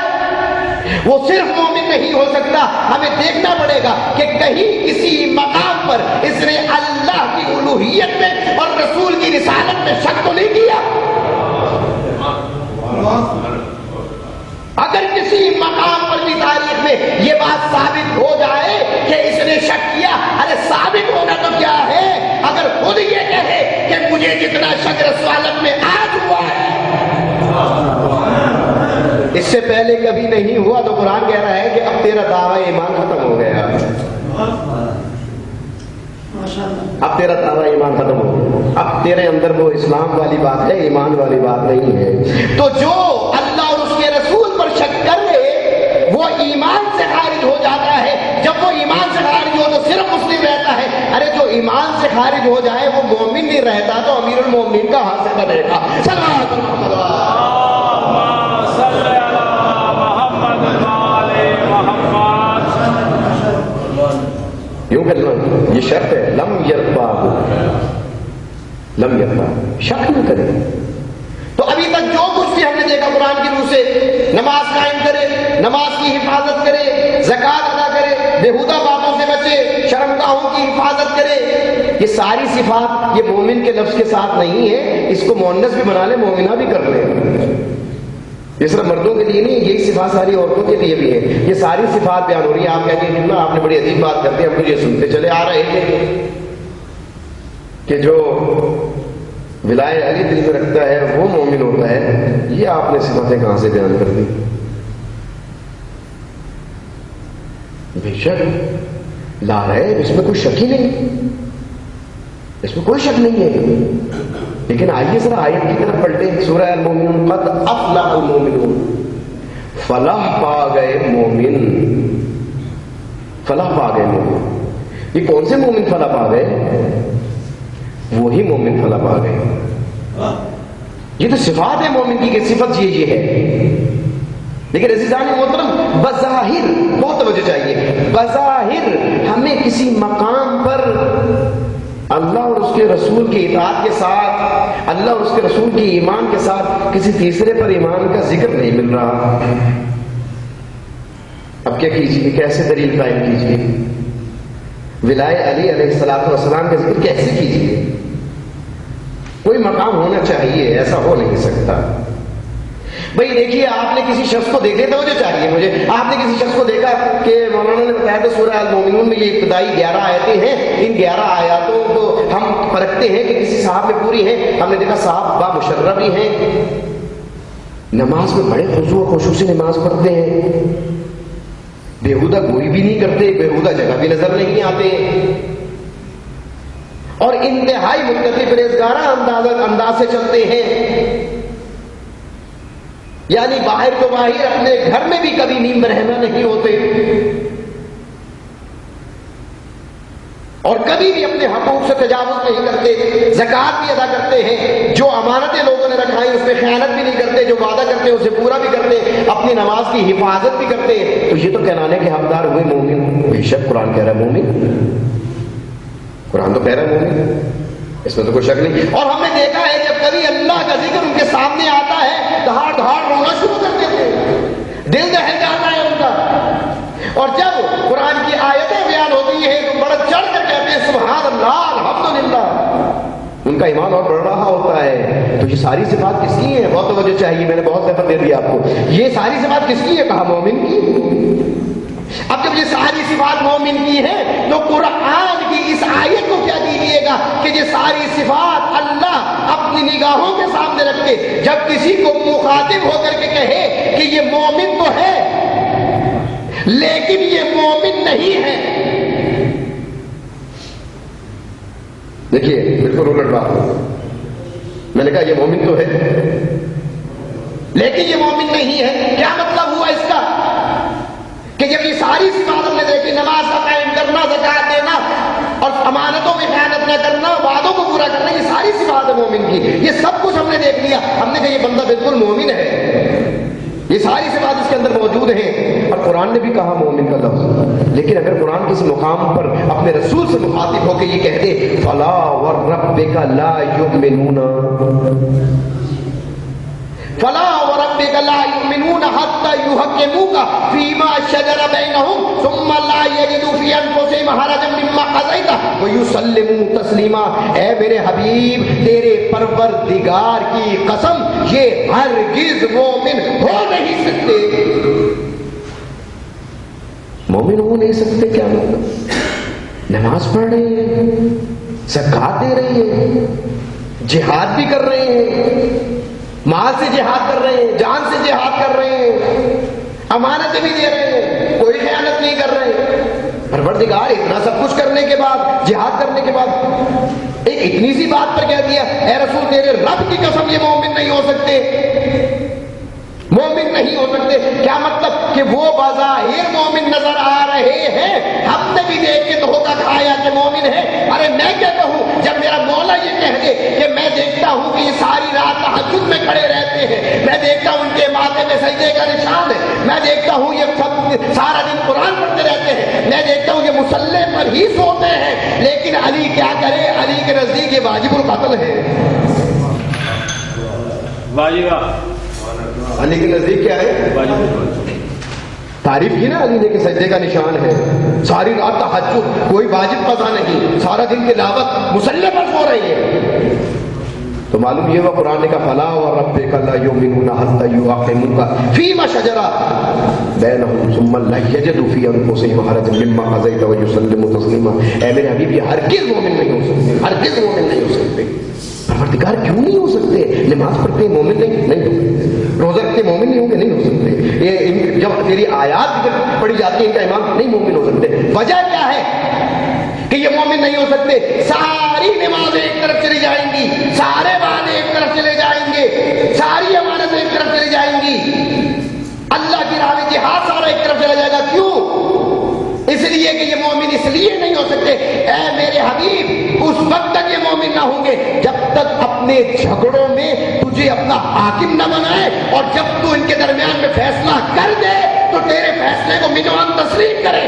وہ صرف مومن نہیں ہو سکتا۔ ہمیں دیکھنا پڑے گا کہ کہیں کسی مقام پر اس نے اللہ کی الوہیت میں اور رسول کی رسالت میں شک تو نہیں کیا۔ اگر کسی مقام پر بھی تاریخ میں یہ بات ثابت ہو جائے کہ اس نے شک کیا، ارے ثابت ہوگا تو کیا ہے، اگر خود یہ کہے کہ مجھے جتنا شک رسالت میں آج ہوا ہے اس سے پہلے کبھی نہیں ہوا، تو قرآن کہہ رہا ہے کہ اب تیرا دعویٰ ایمان ختم ہو گیا، اب تیرا دعویٰ ایمان ختم ہو گیا، اب تیرے اندر وہ اسلام والی بات ہے، ایمان والی بات نہیں ہے۔ تو جو اللہ اور اس کے رسول پر شک کرے وہ ایمان سے خارج ہو جاتا ہے۔ جب وہ ایمان سے خارج ہو تو صرف مسلم رہتا ہے۔ ارے جو ایمان سے خارج ہو جائے وہ مومن نہیں رہتا تو امیر المومنین کا ہاتھ سے بنے گا۔ صلوات محمد یوں کہ یہ شرط ہے، لم یرتابوا، لم یرتابوا، شک نہ کرے۔ تو ابھی تک جو کچھ بھی ہم نے دیکھا قرآن کی روح سے، نماز قائم کرے، نماز کی حفاظت کرے، زکوٰۃ ادا کرے، بےہودہ باتوں سے بچے، شرمگاہوں کی حفاظت کرے، یہ ساری صفات یہ مومن کے لفظ کے ساتھ نہیں ہے، اس کو مؤنث بھی بنا لے، مومنہ بھی کر لے۔ یہ صرف مردوں کے لیے نہیں، یہی صفات ساری عورتوں کے لیے بھی ہے۔ یہ ساری صفات بیان ہو رہی ہیں۔ آپ کہتے ہیں کہ آپ نے بڑی عجیب بات کرتے ہیں، ہم تو یہ سنتے چلے آ رہے تھے کہ جو ولایت علی دل میں رکھتا ہے وہ مومن ہوتا ہے، یہ آپ نے صفتیں کہاں سے بیان کر دی؟ بے شک لا رہے، اس میں کوئی شک ہی نہیں، اس میں کوئی شک نہیں ہے. لیکن آئیے ذرا آیت کی طرف پلٹیں. سورہ المومنون، قد افلح المومنون، فلاح پا گئے مومن، فلاح پا گئے مومن. یہ کون سے مومن فلاح پا گئے؟ وہی مومن فلاح پا گئے. یہ تو صفات ہے مومن کی، کہ صفت یہ ہے. لیکن عزیزان محترم، بظاہر بہت توجہ چاہیے، بظاہر ہمیں کسی مقام پر اللہ اور اس کے رسول کی اطاعت کے ساتھ، اللہ اور اس کے رسول کی ایمان کے ساتھ کسی تیسرے پر ایمان کا ذکر نہیں مل رہا. اب کیا کیجیے؟ کیسے دلیل قائم کیجیے؟ ولایت علی علیہ السلام کا ذکر کیسے کیجیے؟ کوئی مقام ہونا چاہیے، ایسا ہو نہیں سکتا. بھائی دیکھیے، آپ نے کسی شخص کو دیکھے تو جو چاہیے مجھے، آپ نے کسی شخص کو دیکھا کہ مولانا نے بتایا تو سورہ المومنون میں یہ ابتدائی 11 آیتیں ہیں، ان 11 آیاتوں کو ہم پرکھتے ہیں کہ کسی صاحب میں پوری ہیں. ہم نے دیکھا صاحب با مشرف بھی ہیں، نماز میں بڑے خضوع و خشوع سے نماز پڑھتے ہیں، بےہودہ گوئی بھی نہیں کرتے، بےہودہ جگہ بھی نظر نہیں آتے، اور انتہائی متقی پرہیزگارانہ انداز سے چلتے ہیں. یعنی باہر تو باہر، اپنے گھر میں بھی کبھی نیند رہنا نہیں ہوتے، اور کبھی بھی اپنے حقوق سے تجاوز نہیں کرتے، زکوٰۃ بھی ادا کرتے ہیں، جو امانتیں لوگوں نے رکھائی اس میں خیانت بھی نہیں کرتے، جو وعدہ کرتے ہیں اسے پورا بھی کرتے، اپنی نماز کی حفاظت بھی کرتے. تو یہ تو کہلانے کے حقدار ہوئے مومن. بے شک قرآن کہہ رہا ہے مومن، قرآن تو کہہ رہا ہے مومن، اس میں تو کوئی شک نہیں. اور ہم نے دیکھا ہے جب کبھی اللہ کا ذکر ان کے سامنے آتا ہے دھاڑ دھاڑ رونا شروع کر دیتے ہیں، دل دہل جاتا ہے ان کا. اور جب قرآن کی آیتیں بیان ہوتی ہیں تو بڑھ چڑھ کر کہتے ہیں سبحان اللہ الحمدللہ. ان کا ایمان اور بڑھ رہا ہوتا ہے. تو یہ ساری صفات کس کی ہیں؟ بہت توجہ چاہیے، میں نے بہت دفعہ دے دیا آپ کو. یہ ساری صفات کس کی ہے؟ کہا مومن کی. اب جب یہ ساری صفات مومن کی ہیں تو قرآن کی اس آیت کو کیا دیجیے گا کہ یہ ساری صفات اللہ اپنی نگاہوں کے سامنے رکھ کے جب کسی کو مخاطب ہو کر کے کہے کہ یہ مومن تو ہے لیکن یہ مومن نہیں ہے. دیکھیے بالکل الٹ بات. میں نے کہا یہ مومن تو ہے لیکن یہ مومن نہیں ہے. کیا مطلب ہوا اس کا؟ کہ جب یہ ساری صفات ہم نے دیکھی، نماز کا قائم کرنا، زکوٰۃ دینا، اور امانتوں میں خیانت نہ کرنا، وعدوں کو پورا کرنا، یہ ساری صفات ہے مومن کی. یہ سب کچھ ہم نے دیکھ لیا. ہم نے کہا یہ بندہ بالکل مومن ہے، یہ ساری صفات اس کے اندر موجود ہیں. اور قرآن نے بھی کہا مومن کا لفظ. لیکن اگر قرآن کسی مقام پر اپنے رسول سے مخاطب ہو کے یہ کہہ دے فلا وربک لا یؤمنون، فلا وربک لا یؤمنون حتی یحکموک فیما شجر بینہم ثم لا یجدوا فی انفسہم حرجا مما قضیت ویسلموا تسلیما. اے میرے حبیب تیرے پروردگار کی قسم یہ ہرگز مومن ہو نہیں سکتے. مومن ہو نہیں سکتے کیا مطلب؟ نماز پڑھ رہے ہیں، زکوٰۃ دے رہے ہیں، جہاد بھی کر رہے ہیں، مال سے جہاد کر رہے ہیں، جان سے جہاد کر رہے ہیں، امانتیں بھی دے رہے ہیں، کوئی خیانت نہیں کر رہے ہیں. پروردگار اتنا سب کچھ کرنے کے بعد، جہاد کرنے کے بعد ایک اتنی سی بات پر کہہ دیا اے رسول تیرے رب کی قسم یہ مومن نہیں ہو سکتے، مومن نہیں ہو سکتے. کیا مطلب؟ کہ وہ بظاہر مومن نظر آ رہے ہیں، ہم نے بھی دیکھ کے دھوکہ کھایا کہ مومن ہے. ارے میں کیا کہوں جب میرا مولا یہ کہہ دے کہ میں دیکھتا ہوں کہ یہ ساری رات تہجد میں کھڑے رہتے ہیں، میں دیکھتا ہوں ان کے ماتھے میں سجدے کا نشان ہے، میں دیکھتا ہوں یہ سب سارا دن قرآن پڑھتے رہتے ہیں، میں دیکھتا ہوں یہ مصلی پر ہی سوتے ہیں، لیکن علی کیا کرے؟ علی کے نزدیک یہ واجب القتل ہے. علی کے نزدیک کیا ہے؟ تعریف کی نا علی نے کہ سجدے کا نشان ہے. ساری رات تہجد، کوئی واجب قضا نہیں، سارا دن تلاوت، مصلی پر سو رہی ہے. تو معلوم یہ ہوا قرآن نے کہا فلا وربک لا یؤمنون حتی یحکموک فیما شجر بینہم ثم لا یجدوا فی انفسہم حرجا مما قضیت ویسلموا تسلیما. اے میرے حبیب یہ ہرگز مومن نہیں ہو سکتے, ہرگز مومن نہیں ہو سکتے. پروردگار کیوں نہیں ہو سکتے؟ نماز پڑھتے مومن نہیں ہو سکتے, روزہ رکھتے مومن نہیں ہوں گے, نہیں ہو سکتے. یہ جب تیری آیات پڑھی جاتی ہے ان کا ایمان نہیں مومن ہو سکتے. وجہ کیا ہے کہ یہ مومن نہیں ہو سکتے؟ ساری نمازیں ایک طرف چلی جائیں گی, سارے وعدے ایک طرف چلے جائیں گے, ساری امانتیں ایک طرف چلی جائیں گی, اللہ کی راہ میں جہاد سارا ایک طرف چلا جائے گا. کیوں؟ اس لیے کہ یہ مومن اس لیے نہیں ہو سکتے. اے میرے حبیب اس وقت تک یہ مومن نہ ہوں گے جب تک اپنے جھگڑوں میں تجھے اپنا حاکم نہ بنائے, اور جب تو ان کے درمیان میں فیصلہ کر دے تو تیرے فیصلے کو منوان تسلیم کرے.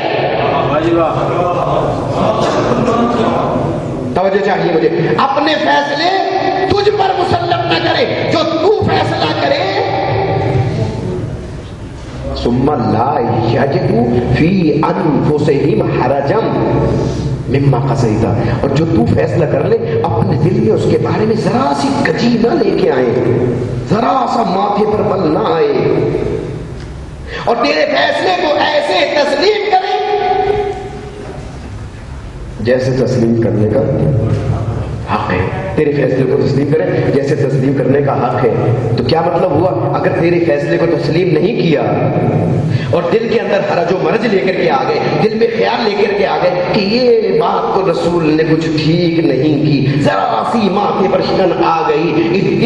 توجہ چاہیے مجھے. اپنے فیصلے تجھ پر مسلط نہ کرے, جو تو فیصلہ کرے. ثم لا یجدوا فی انفسہم حرجا مما قضیت, اور جو تو فیصلہ کر لے اپنے دل میں اس کے بارے میں ذرا سی کجی نہ لے کے آئے, ذرا سا ماتھے پر بل نہ آئے, اور تیرے فیصلے کو ایسے تسلیم کرے جیسے تسلیم کرنے کا حق ہے. تیرے فیصلے کو تسلیم کرے جیسے تسلیم کرنے کا حق ہے. تو کیا مطلب ہوا؟ اگر تیرے فیصلے کو تسلیم نہیں کیا اور دل کے اندر حرج و مرج لے کر کے آ گئے, دل میں خیال لے کر کے آ گئے کہ یہ بات تو رسول نے کچھ ٹھیک نہیں کی, ذرا سی ماتھے پر شکن آ گئی,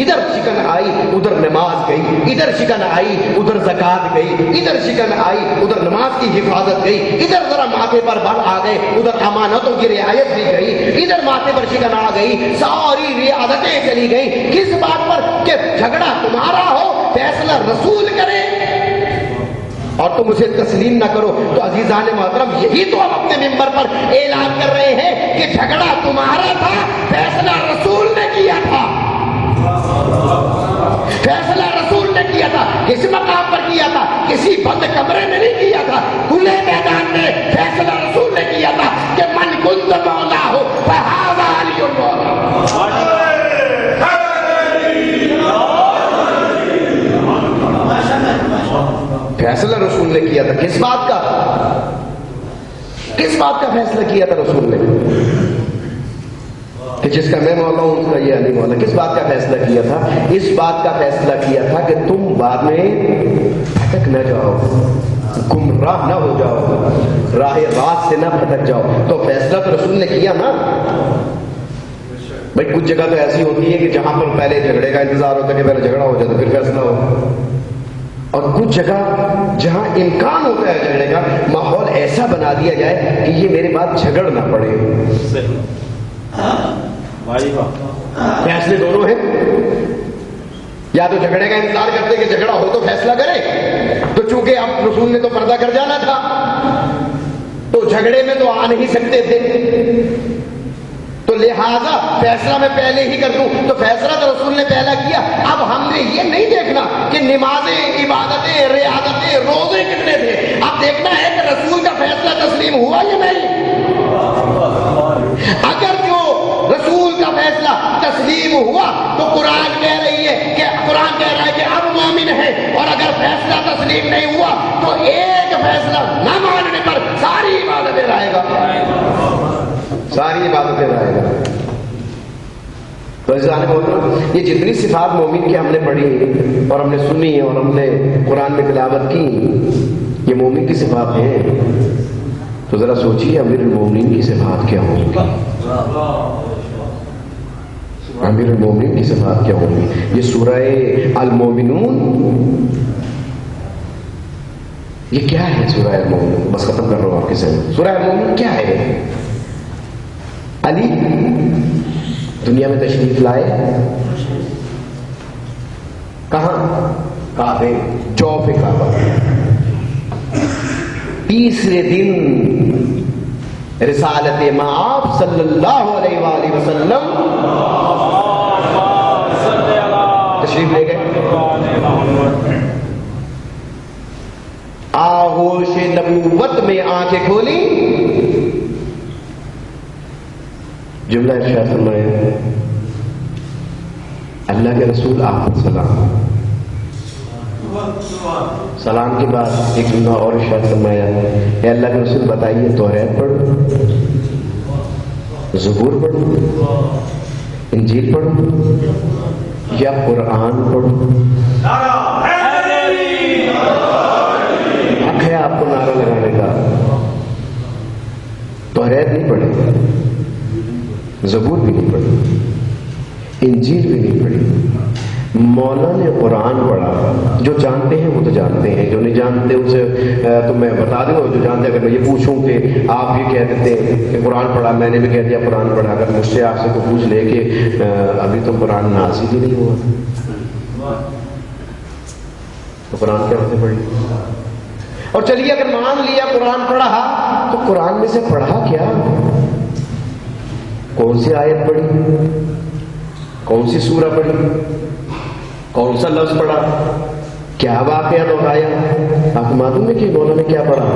ادھر شکن آئی ادھر نماز گئی, ادھر شکن آئی ادھر زکات گئی, ادھر شکن آئی ادھر نماز کی حفاظت گئی, ادھر ذرا ماتھے پر بل آ گئے ادھر امانتوں کی رعایت بھی گئی, ادھر ماتھے پر شکن آ گئی, ساری ریاضتیں چلی گئی. کس بات پر؟ کہ جھگڑا تمہارا ہو, فیصلہ رسول کرے اور تم اسے تسلیم نہ کرو. تو عزیزان محترم یہی تو ہم اپنے ممبر پر اعلان کر رہے ہیں کہ جھگڑا تمہارا تھا, فیصلہ رسول نے کیا تھا. فیصلہ رسول نے کیا تھا, کس مقام پر کیا تھا؟ کسی بند کمرے میں نہیں کیا تھا, کھلے میدان میں فیصلہ رسول نے کیا تھا کہ من کنت مولا ہو فہذا علی المولا. فیصلہ رسول نے کیا تھا. کس بات کا؟ کس بات کا فیصلہ کیا تھا رسول نے؟ کہ جس کا میں مولا ہوں اس کا یہ علی مولا. کس بات کا فیصلہ کیا تھا؟ اس بات کا فیصلہ کیا تھا کہ تم بعد میں بھٹک نہ جاؤ, گمراہ نہ ہو جاؤ, راہ راست سے نہ بھٹک جاؤ. تو فیصلہ تو رسول نے کیا نا بھائی. کچھ جگہ تو ایسی ہوتی ہے کہ جہاں پر پہلے جھگڑے کا انتظار ہوتا ہے کہ پہلے جھگڑا ہو جائے تو پھر فیصلہ ہو, اور کچھ جگہ جہاں امکان ہوتا ہے جھگڑے کا, ماحول ایسا بنا دیا جائے کہ یہ میرے بعد جھگڑ نہ پڑے. فیصلے دونوں ہیں. یا تو جھگڑے کا انتظار کرتے کہ جھگڑا ہو تو فیصلہ کرے, تو چونکہ اب رسول نے تو پردہ کر جانا تھا تو جھگڑے میں تو آ نہیں سکتے تھے, تو لہذا فیصلہ میں پہلے ہی کر دوں. تو فیصلہ تو رسول نے پہلا کیا. اب ہم نے یہ نہیں دیکھنا کہ نمازیں, عبادتیں, ریاضتیں, روزے کتنے تھے. اب دیکھنا ہے کہ رسول کا فیصلہ تسلیم ہوا یا نہیں. اگر جو رسول کا فیصلہ تسلیم ہوا تو قرآن کہہ رہی ہے کہ قرآن کہہ رہا ہے کہ اب مومن ہے, اور اگر فیصلہ تسلیم نہیں ہوا تو ایک فیصلہ نہ ماننے پر ساری عبادتیں رہے گا, ساری عبادتیں رہے گا. تو یہ جتنی صفات مومن کی ہم نے پڑھی اور ہم نے سنی اور ہم نے قرآن میں تلاوت کی, یہ مومن کی صفات ہیں. تو ذرا سوچیے امیر المومنین کی صفات کیا ہوں گی, امیر المومنین کی صفات کیا ہوں گی. یہ سورہ المومنون یہ کیا ہے؟ سورہ المومنون بس ختم کر رہا ہوں آپ کے سامنے. سورہ المومنون کیا ہے؟ علی دنیا میں تشریف لائے, کہاں؟ کعبے, جوف کعبہ. تیسرے دن رسالت مآب صلی اللہ علیہ وآلہ وسلم تشریف لے گئے. آغوش نبوت میں آنکھیں کھولی, جملہ ارشاد فرمایا اللہ کے رسول آپ پر سلام. سلام کے بعد ایک جملہ اور ارشاد فرمایا, اے اللہ کے رسول بتائیے توریت پڑھوں, زبور پڑھوں, انجیل پڑھوں یا قرآن پڑھوں؟ حق ہے آپ کو نعرہ لگانے کا. توریت نہیں پڑھی, زبور بھی نہیں پڑھی, انجیل بھی نہیں پڑھی, مولا نے قرآن پڑھا. جو جانتے ہیں وہ تو جانتے ہیں, جو نہیں جانتے اسے تو میں بتا دوں. جو جانتے اگر میں یہ پوچھوں کہ آپ یہ کہہ دیتے کہ قرآن پڑھا, میں نے بھی کہہ دیا قرآن پڑھا, اگر مجھ سے آپ سے کو پوچھ لے کہ ابھی تو قرآن نازل ہی نہیں ہوا تو قرآن کیا ہوتے پڑھی؟ اور چلیے اگر مان لیا قرآن پڑھا تو قرآن میں سے پڑھا کیا؟ کون سی آیت پڑھی, کون سی سورہ پڑھی, کون سا لفظ پڑھا, کیا واقعہ دہرایا؟ آپ کو معلوم ہے کہ مولا نے کیا پڑھا؟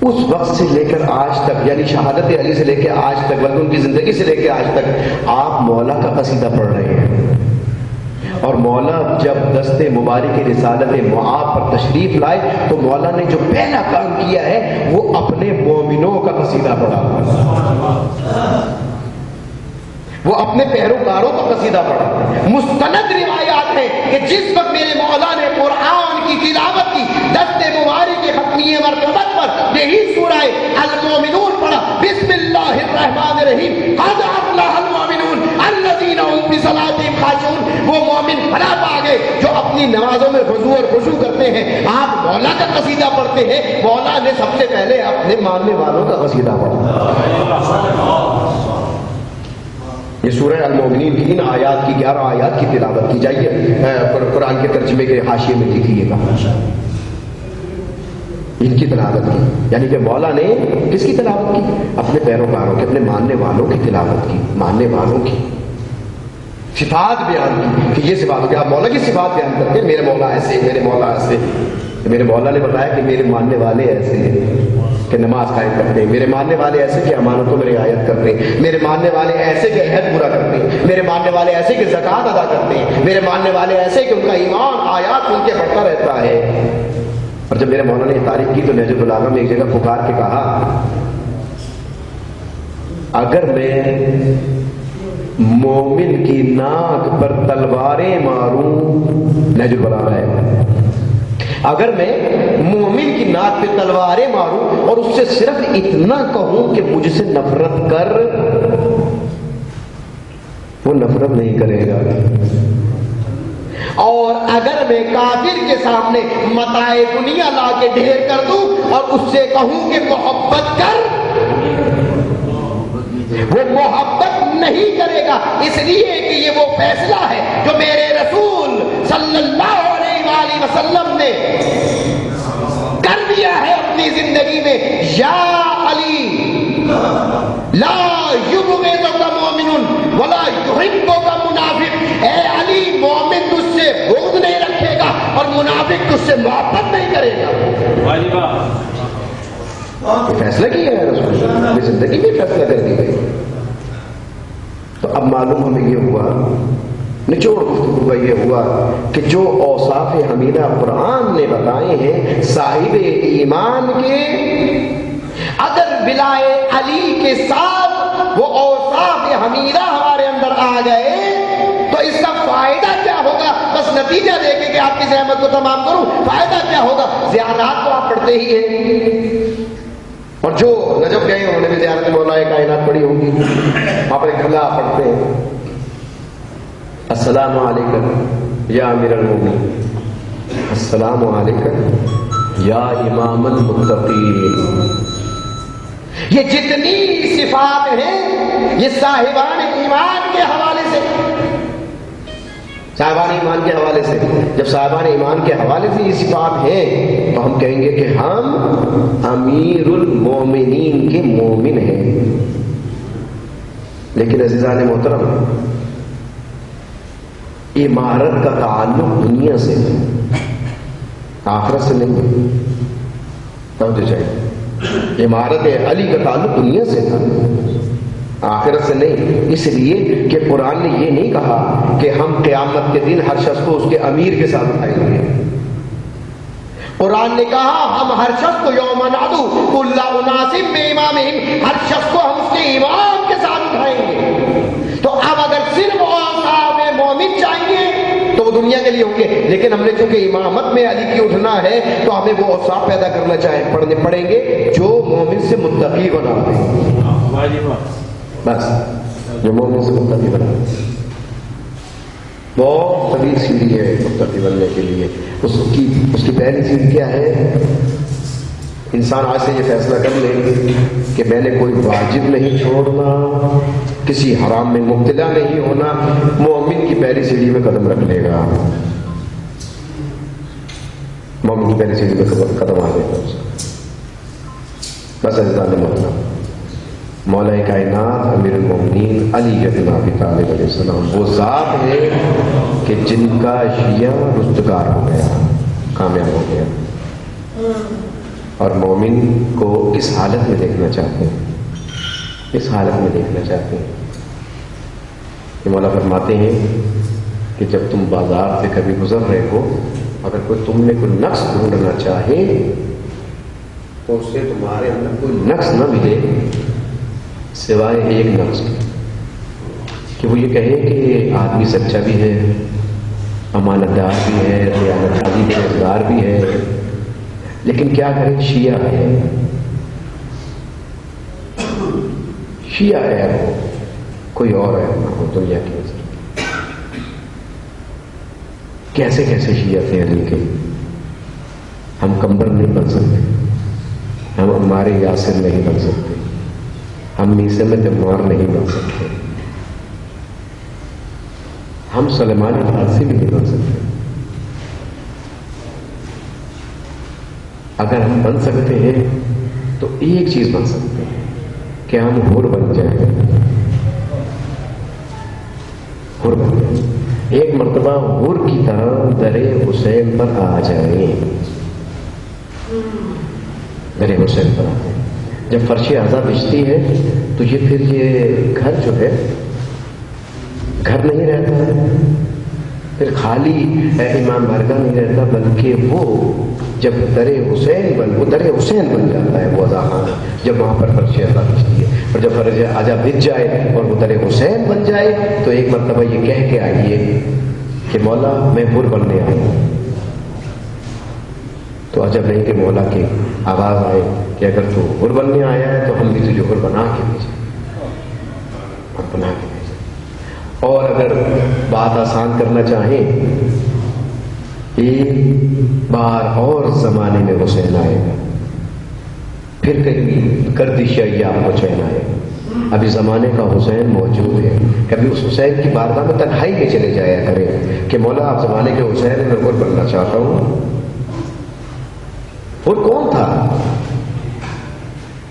اس وقت سے لے کر آج تک, یعنی شہادت علی سے لے کے آج تک, بلکہ ان کی زندگی سے لے کے آج تک آپ مولا کا قصیدہ پڑھ رہے ہیں. اور مولا جب دست مبارک رسالت معاب پر تشریف لائے تو مولا نے جو پہلا کام کیا ہے وہ اپنے مومنوں کا قصیدہ پڑھا, وہ اپنے پیروکاروں کا قصیدہ پڑھا. مستند روایات ہیں کہ جس وقت میرے مولا نے قرآن کی تلاوت کی, دست مبارک کے ختمیہ مرتبت پر یہی سورہ المومنون پڑھا, بسم اللہ الرحمن الرحیم, قد افلح المومنون الذین هم فی صلاتہم خاشعون. وہ مومن فلاح پا گئے جو اپنی نمازوں میں خضوع اور خشوع کرتے ہیں. آپ مولا کا قصیدہ پڑھتے ہیں, مولا نے سب سے پہلے اپنے ماننے والوں کا قصیدہ پڑھا. یہ سورہ المومنین کی ان آیات کی 11 آیات کی تلاوت کی جائیے, قرآن کے ترجمے کے حاشیے میں لکھیے گا ان کی تلاوت کی. یعنی کہ مولا نے کس کی تلاوت کی؟ اپنے پیروکاروں کی, اپنے ماننے والوں کی تلاوت کی, ماننے والوں کی صفات بیان کی کہ یہ صفات ہوگی. آپ مولا کی صفات بیان کرتے ہیں, میرے مولا ایسے, میرے مولا ایسے. میرے مولا نے بتایا کہ میرے ماننے والے ایسے ہیں کہ نماز قائم کرتے ہیں, میرے ماننے والے ایسے کہ امانتوں میں رعایت کرتے ہیں, میرے ماننے والے ایسے کہ عہد پورا کرتے ہیں, میرے ماننے والے ایسے کہ زکوٰۃ ادا کرتے ہیں, میرے ماننے والے ایسے کہ ان کا ایمان آیات ان کے بڑھتا رہتا ہے. اور جب میرے مولا نے یہ تعریف کی تو نہج البلاغہ میں ایک جگہ پکار کے کہا, اگر میں مومن کی ناک پر تلواریں ماروں, نہج البلاغہ ہے, اگر میں مومن کی ناک پہ تلواریں ماروں اور اس سے صرف اتنا کہوں کہ مجھ سے نفرت کر, وہ نفرت نہیں کرے گا. اور اگر میں کافر کے سامنے متاع دنیا لا کے ڈھیر کر دوں اور اس سے کہوں کہ محبت کر, وہ محبت نہیں کرے گا. اس لیے کہ یہ وہ فیصلہ ہے جو میرے رسول صلی اللہ علیہ وآلہ وسلم نے کر دیا ہے اپنی زندگی میں. یا علی لا یبغضک مومن ولا یحبک منافق, اے علی مومن تجھ سے بغض نہیں رکھے گا اور منافق تجھ سے محبت نہیں کرے گا. فیصلہ کیا ہے رسول اللہ نے, زندگی میں فیصلہ کر دی گئی. تو اب معلوم ہمیں یہ ہوا, نچوڑ گفتگو کا یہ ہوا کہ جو اوصاف حمیدہ قرآن نے بتائے ہیں صاحب ایمان کے, اگر بلائے علی کے ساتھ وہ اوصاف حمیدہ ہمارے اندر آ گئے تو اس کا فائدہ کیا ہوگا؟ بس نتیجہ دیکھیں کہ آپ کی زحمت کو تمام کروں, فائدہ کیا ہوگا؟ زیارات تو آپ پڑھتے ہی ہیں, اور جو نجف گئے انہوں نے بھی زیارت مولا کائنات پڑھی ہوگی, وہاں پر ایک حملہ پڑھتے ہیں, السلام علیکم یا امیر المومنین, السلام علیکم یا امام المتقین. یہ جتنی صفات ہیں یہ صاحبان ایمان کے حوالے سے, صاحبان ایمان کے حوالے سے. جب صاحبان ایمان کے حوالے سے یہ صفات ہیں تو ہم کہیں گے کہ ہم امیر المومنین کے مومن ہیں. لیکن عزیزان محترم, عمارت کا تعلق دنیا سے آخرت سے نہیں. سمجھ جائے, عمارت علی کا تعلق دنیا سے تھا, آخرت سے نہیں، اس لیے کہ قرآن نے یہ نہیں کہا کہ ہم قیامت کے دن ہر شخص کو اس کے امیر کے ساتھ اٹھائیں گے. قرآن نے کہا ہم ہر شخص کو یوم نادو کل اناس بامامہم، ہر شخص کو ہم اس کے امام کے ساتھ اٹھائیں گے. تو اب اگر صرف اوصاف مومن چاہیے تو وہ دنیا کے لیے ہوں گے، لیکن ہم نے چونکہ امامت میں علی کی اٹھنا ہے تو ہمیں وہ اوصاف پیدا کرنا پڑنے پڑیں گے جو مومن سے متقی بنا دیں. بس جو مومن سے متقی بنا دیں. بہت طویل سیڑھی ہے متقی بننے کے لیے. اس کی پہلی سیڑھی کیا ہے؟ انسان آج سے یہ فیصلہ کر لے کہ میں نے کوئی واجب نہیں چھوڑنا، کسی حرام میں مبتلا نہیں ہونا. مومن کی پہلی سیڑھی میں قدم رکھ لے گا، مومن کی پہلی سیڑھی میں قدم آ گئے گا. بس عزیزان مولانا، مولا کائنات امیر المومنین علی بن ابی طالب علیہ السلام وہ ذات ہے کہ جن کا شیعہ رستگار ہو گیا، کامیاب ہو گیا. اور مومن کو کس حالت میں دیکھنا چاہتے ہیں؟ اس حالت میں دیکھنا چاہتے ہیں کہ مولا فرماتے ہیں کہ جب تم بازار سے کبھی گزر رہے ہو، اگر کوئی تم میں کوئی نقص ڈھونڈنا چاہے تو اس سے تمہارے اندر کوئی نقص نہ ملے سوائے ایک نقص کہ وہ یہ کہے کہ آدمی سچا بھی ہے، امانت دار بھی ہے، دیانت داری کے روزگار بھی ہے، لیکن کیا کرے؟ شیعہ ہے. شیعہ ہے، وہ کوئی اور ہے نہ ہو دنیا کی نظر. کیسے کیسے شیعہ تھے علی کے. ہم کمبر نہیں بن سکتے، ہم ہمارے یاسر نہیں بن سکتے، ہم میسے میں تموار نہیں بن سکتے، ہم سلیمان فارسی بھی نہیں بن سکتے. اگر ہم بن سکتے ہیں تو ایک چیز بن سکتے ہیں کہ ہم حور بن جائیں. حور بن جائیں، ایک مرتبہ حور کی طرح در حسین پر آ جائیں. در حسین پر آ جائیں. جب فرش اعضا بچتی ہے تو یہ پھر یہ گھر جو ہے گھر نہیں رہتا، پھر خالی امام بارگاہ نہیں رہتا، بلکہ وہ جب در حسین بن جاتا ہے وہ اعضا خانہ. جب وہاں پر فرش اعضا بچتی ہے اور جب فرش اعضا بچ جائے اور وہ در حسین بن جائے تو ایک مرتبہ یہ کہہ کے آئیے کہ مولا میں حور بننے آئی ہوں. تو عجب نہیں کہ مولا کی آواز آئے کہ اگر تو حور بننے آیا ہے تو ہم بھی تجھے حور بنا کے بھیجیں، ہم بنا کے بھیجیں. اور اگر بات آسان کرنا چاہیں، ایک بار اور زمانے میں حسین آئے گا، پھر کہیں گردش ایام کو چین آئے گا. ابھی زمانے کا حسین موجود ہے. کبھی اس حسین کی بارگاہ میں تنہائی میں چلے جایا کریں کہ مولا آپ زمانے کے حسین ہیں، میں حور بننا چاہتا ہوں. حور کون تھا؟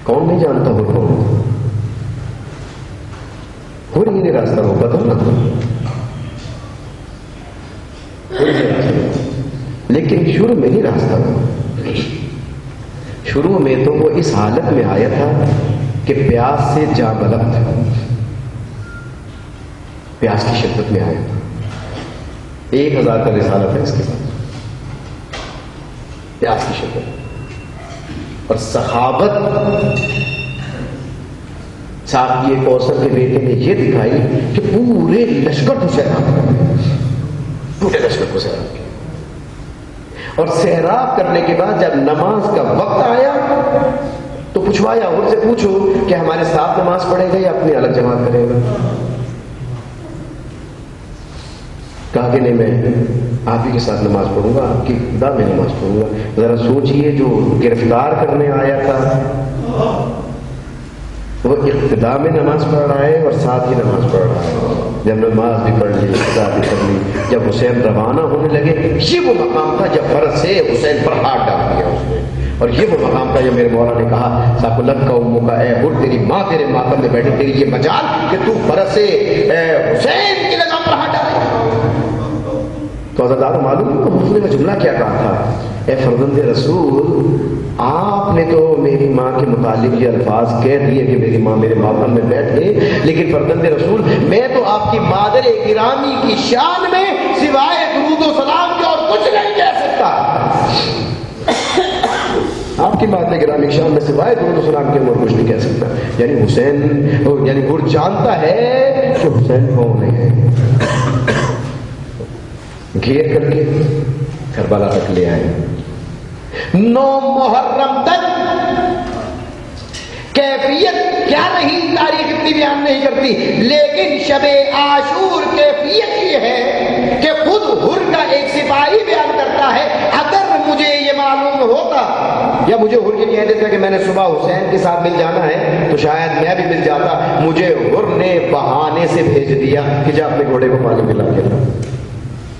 کون نہیں جانتا حور کون تھا؟ حور ہی نہیں راستہ ہو پتا نہ تھا، لیکن شروع میں ہی راستہ ہو. شروع میں تو وہ اس حالت میں آیا تھا کہ پیاس سے جا بلب تھا، پیاس کی شدت میں آیا تھا. 1000 کا رسالہ تھا اس کے ساتھ، پیاس کی شدت اور سخاوت. ساقی کوثر کے بیٹے نے یہ دکھائی کہ پورے لشکر کو سیراب کر، پورے لشکر کو سیراب کیا. اور سیراب کرنے کے بعد جب نماز کا وقت آیا تو پوچھوایا، ان سے پوچھو کہ ہمارے ساتھ نماز پڑھے گا یا اپنی الگ جماعت کرے گا. کہا کہ نہیں، میں آپ ہی کے ساتھ نماز پڑھوں گا، آپ کی خدا میں نماز پڑھوں گا. ذرا سوچئے، جو گرفتار کرنے آیا تھا وہ ابتدا میں نماز پڑھ رہا ہے اور ساتھ ہی نماز پڑھ رہا ہے. جب نماز بھی پڑھ لی، خدا بھی پڑھ لی، جب حسین روانہ ہونے لگے، یہ وہ مقام تھا جب فرض سے حسین پر ہاتھ ڈال دیا اس نے. اور یہ وہ مقام تھا جب میرے مولا نے کہا ساکلت کا امو کا اے حر، تیری ماں تیرے ماتم میں بیٹھے، تیری یہ مجال کہ تو فرض سے حسین کی لگام پر ہاتھ ڈالے. تو حضرت معلوم ہے کہ حسین کا جملہ کیا کہا تھا اے فرزند رسول، آپ نے تو میری ماں کے متعلق یہ الفاظ کہہ دیے کہ میری ماں میرے ماتم میں بیٹھ گئی، لیکن فرزند رسول میں تو آپ کی مادر گرامی کی شان میں سوائے درود و سلام کے اور کچھ نہیں کہہ سکتا۔ آپ کی مادر گرامی کی شان میں سوائے درود و سلام کے اور کچھ نہیں کہہ سکتا۔ یعنی حسین، یعنی ہر جانتا ہے کہ حسین کون ہے۔ گھیر کر کے کربلا تک لے آئے۔ 9 محرم تک کیفیت کیا نہیں تاریخ اتنی بیان نہیں کرتی، لیکن شب عاشور کیفیت یہ ہے کہ خود ہر کا ایک سپاہی بیان کرتا ہے، اگر مجھے یہ معلوم ہوتا یا مجھے ہر کے کہہ دیتا کہ میں نے صبح حسین کے ساتھ مل جانا ہے تو شاید میں بھی مل جاتا، مجھے ہر نے بہانے سے بھیج دیا کہ جا اپنے گھوڑے کو پانی پلا کے لا۔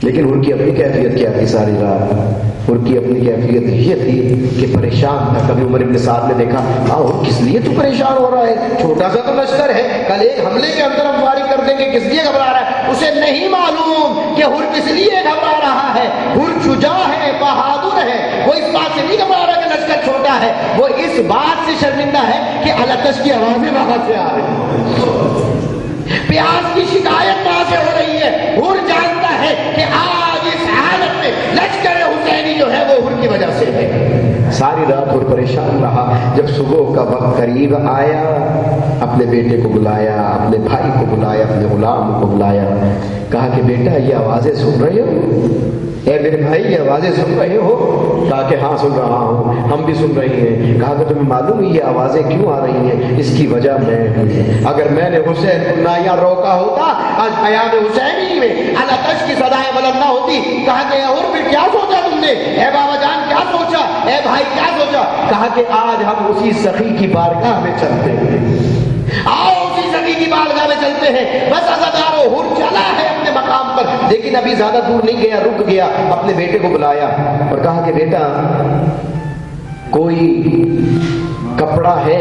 لیکن ان کی اپنی کیفیت کیا تھی ساری رات؟ ان کی اپنی کیفیت یہ تھی کہ پریشان تھا۔ کبھی عمر ابن سعد نے دیکھا، اور کس لیے تو پریشان ہو رہا ہے؟ چھوٹا سا تو لشکر ہے، کل ایک حملے کے اندر ہم فارغ کر دیں گے، کس لیے گھبرا رہا ہے؟ اسے نہیں معلوم کہ ہر کس لیے گھبرا رہا ہے۔ ہر شجاع ہے، بہادر ہے، وہ اس بات سے نہیں گھبرا رہا کہ لشکر چھوٹا ہے، وہ اس بات سے شرمندہ ہے کہ الاتش کی آوازیں وہاں سے آ رہی ہیں، پیاس کی شکایت وہاں سے ہو رہی ہے۔ ہر جانتا ہے کہ آج اس حالت میں لشکر حسینی جو ہے وہ ہر کی وجہ سے ہے۔ ساری رات ہر پریشان رہا۔ جب صبح کا وقت قریب آیا، اپنے بیٹے کو بلایا، اپنے بھائی کو بلایا، اپنے غلام کو بلایا، کہا کہ بیٹا یہ آوازیں سن رہے ہو؟ اے میرے بھائی یہ آوازیں سن رہے ہو؟ کہا کہ ہاں سن رہا ہوں، ہم بھی سن رہے ہیں۔ کہا کہ تمہیں معلوم ہے یہ آوازیں کیوں آ رہی ہیں؟ اس کی وجہ میں ہوں۔ اگر میں نے حسین کو نہ یہاں روکا ہوتا، آج حیات حسینی میں الاتش کی صدائیں بلند نہ ہوتی۔ کہا کہ اور پھر کیا سوچا تم نے؟ اے بابا جان کیا سوچا؟ اے بھائی کیا سوچا؟ کہا کہ آج ہم اسی سخی کی بارگاہ میں چلتے ہیں، آؤ اسی سخی کی بارگاہ میں چلتے ہیں۔ بس عزادارو ہر چلا ہے اپنے مقام پر، لیکن ابھی زیادہ دور نہیں گیا، رک گیا، اپنے بیٹے کو بلایا اور کہا کہ بیٹا کوئی کپڑا ہے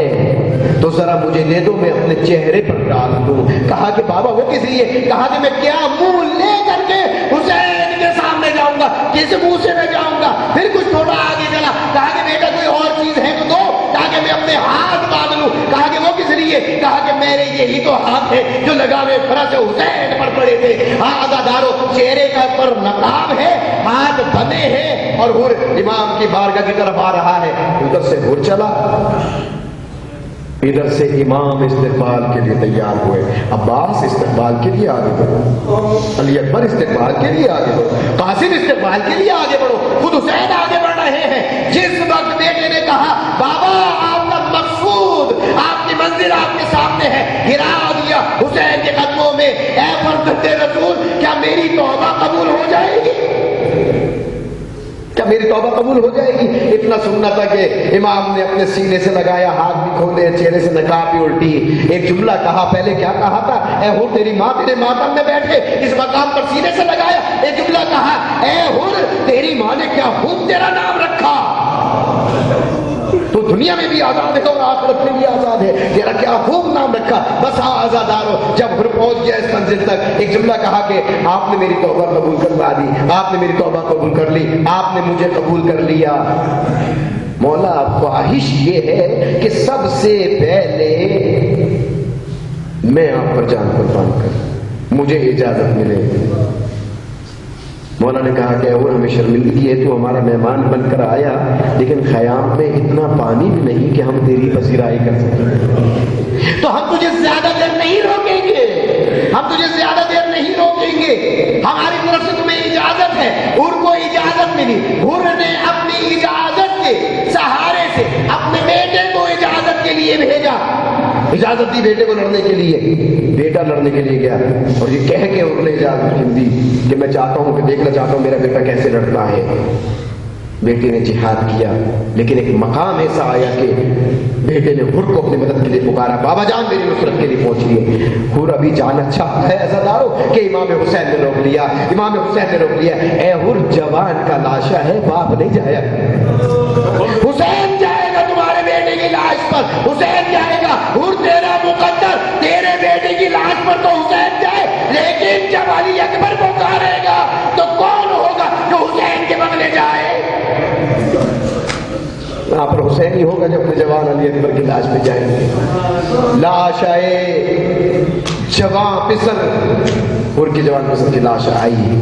تو ذرا مجھے دے دو، میں اپنے چہرے پر ڈال دوں۔ کہا کہ بابا وہ کس لیے؟ کہا کہ میں کیا منہ لے کر کے حسین کے سامنے جاؤں گا، کس منہ سے میں جاؤں گا؟ پھر کچھ تھوڑا آگے چلا، کہا کہ بیٹا کوئی اور چیز ہے تو دو تاکہ میں اپنے ہاتھ باندھ لوں۔ کہا کہ وہ کس لیے؟ کہا کہ میرے یہی تو ہاتھ ہے جو لگاوے فرس حسین پر پڑے تھے۔ ہاں عزادارو چہرے کا پر نقاب ہے، ہاتھ بندھے ہیں، اور ہر امام کی بارگاہ کی طرف آ رہا ہے۔ ادھر سے ہر چلا، ادھر سے امام استقبال کے لیے تیار ہوئے۔ عباس استقبال کے لیے آگے بڑھو، علی اکبر استقبال کے لیے آگے بڑھو، قاسم استقبال کے لیے آگے بڑھو، خود حسین آگے بڑھ رہے ہیں۔ جس وقت بیٹے نے کہا بابا آپ کا مقصود، آپ کی منزل آپ کے سامنے ہے، گرا دیا حسین کے قدموں میں۔ اے فرزند رسول کیا میری توبہ قبول ہو جائے گی؟ کیا میری توبہ قبول ہو جائے گی؟ اتنا سننا تھا کہ امام نے اپنے سینے سے لگایا، ہاتھ بھی کھولے، چہرے سے نقاب بھی الٹی، ایک جملہ کہا۔ پہلے کیا کہا تھا؟ اے ہر تیری ماں تیرے ماتم میں بیٹھے، اس مقام پر سینے سے لگایا۔ ایک جملہ کہا، اے ہر تیری ماں نے کیا خوب تیرا نام رکھا، تو دنیا میں بھی آزاد ہے اور آخرت میں بھی آزاد ہے، تیرا کیا خوب نام رکھا۔ بس ہاں آزادارو، جب ہر پہنچ گیا اس منزل تک، ایک جملہ کہا کہ آپ نے میری توبہ قبول کروا دی، آپ نے میری توبہ قبول کر لی، آپ نے مجھے قبول کر لیا۔ مولا خواہش یہ ہے کہ سب سے پہلے میں آپ پر جان قربان کروں، مجھے اجازت ملے۔ مولا نے کہا کہ اور ہمیں شرمندگی ہے، تو ہمارا مہمان بن کر آیا، لیکن خیام میں اتنا پانی بھی نہیں کہ ہم تیری پذیرائی کر سکیں، تو ہم تجھے زیادہ دیر نہیں روکیں گے، ہم تجھے زیادہ دیر نہیں روکیں گے، ہماری طرف سے تمہیں اجازت ہے۔ ہر کو اجازت ملی، ہر نے اپنی اجازت کے سہارے سے اپنے بیٹے کو اجازت کے لیے بھیجا، اجازت دی بیٹے کو لڑنے کے لیے۔ بیٹا لڑنے کے لیے گیا اور یہ کہہ کے اس نے اجازت دی کہ میں چاہتا ہوں کہ دیکھنا چاہتا ہوں میرا بیٹا کیسے لڑتا ہے۔ بیٹے نے جہاد کیا، لیکن ایک مقام ایسا آیا کہ بیٹے نے ہر کو اپنی مدد کے لیے پکارا، بابا جان میری نصرت کے لیے پہنچیے۔ ہر ابھی جانا چاہتا ہے عزادارو کہ امام حسین نے روک لیا، امام حسین نے روک لیا۔ اے ہر جوان کا لاشا ہے، باپ نہیں جایا، حسین جائے گا تمہارے بیٹے کی لاش پر، حسین جائے گا۔ ہر تیرا مقدر تیرے بیٹے کی لاش پر تو حسین جائے، لیکن جب علی اکبر پکارے گا تو کون ہوگا جو حسین کے بغلے جائے؟ وہاں پر حسین ہی ہوگا جو اپنے جوان علی اکبر کی لاش پہ جائیں گے. لاش آئے جوان پسر، حر کی جوان پسر کی لاش آئی،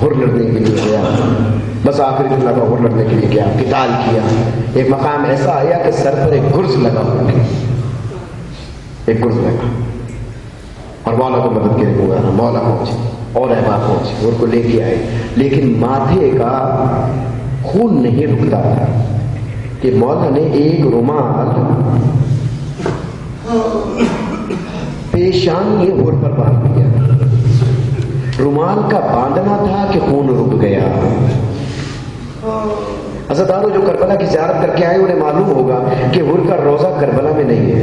حر لڑنے کے لیے گیا، بس آخری جملہ کا حر لڑنے کے لیے گیا، قتال کیا. ایک مقام ایسا آیا کہ سر پر ایک گرز لگا ہوا، ایک گرز لگا، اور مولا کو مدد کے لیے پکارا. مولا پہنچے اور احباب پہنچے، حر کو لے کے آئے، لیکن ماتھے کا خون نہیں رکتا تھا کہ مولا نے ایک رومال پیشانی حر پر باندھ دیا. رومال کا باندھنا تھا کہ خون رک گیا. عزادارو جو کربلا کی زیارت کر کے آئے انہیں معلوم ہوگا کہ حر کا روزہ کربلا میں نہیں ہے.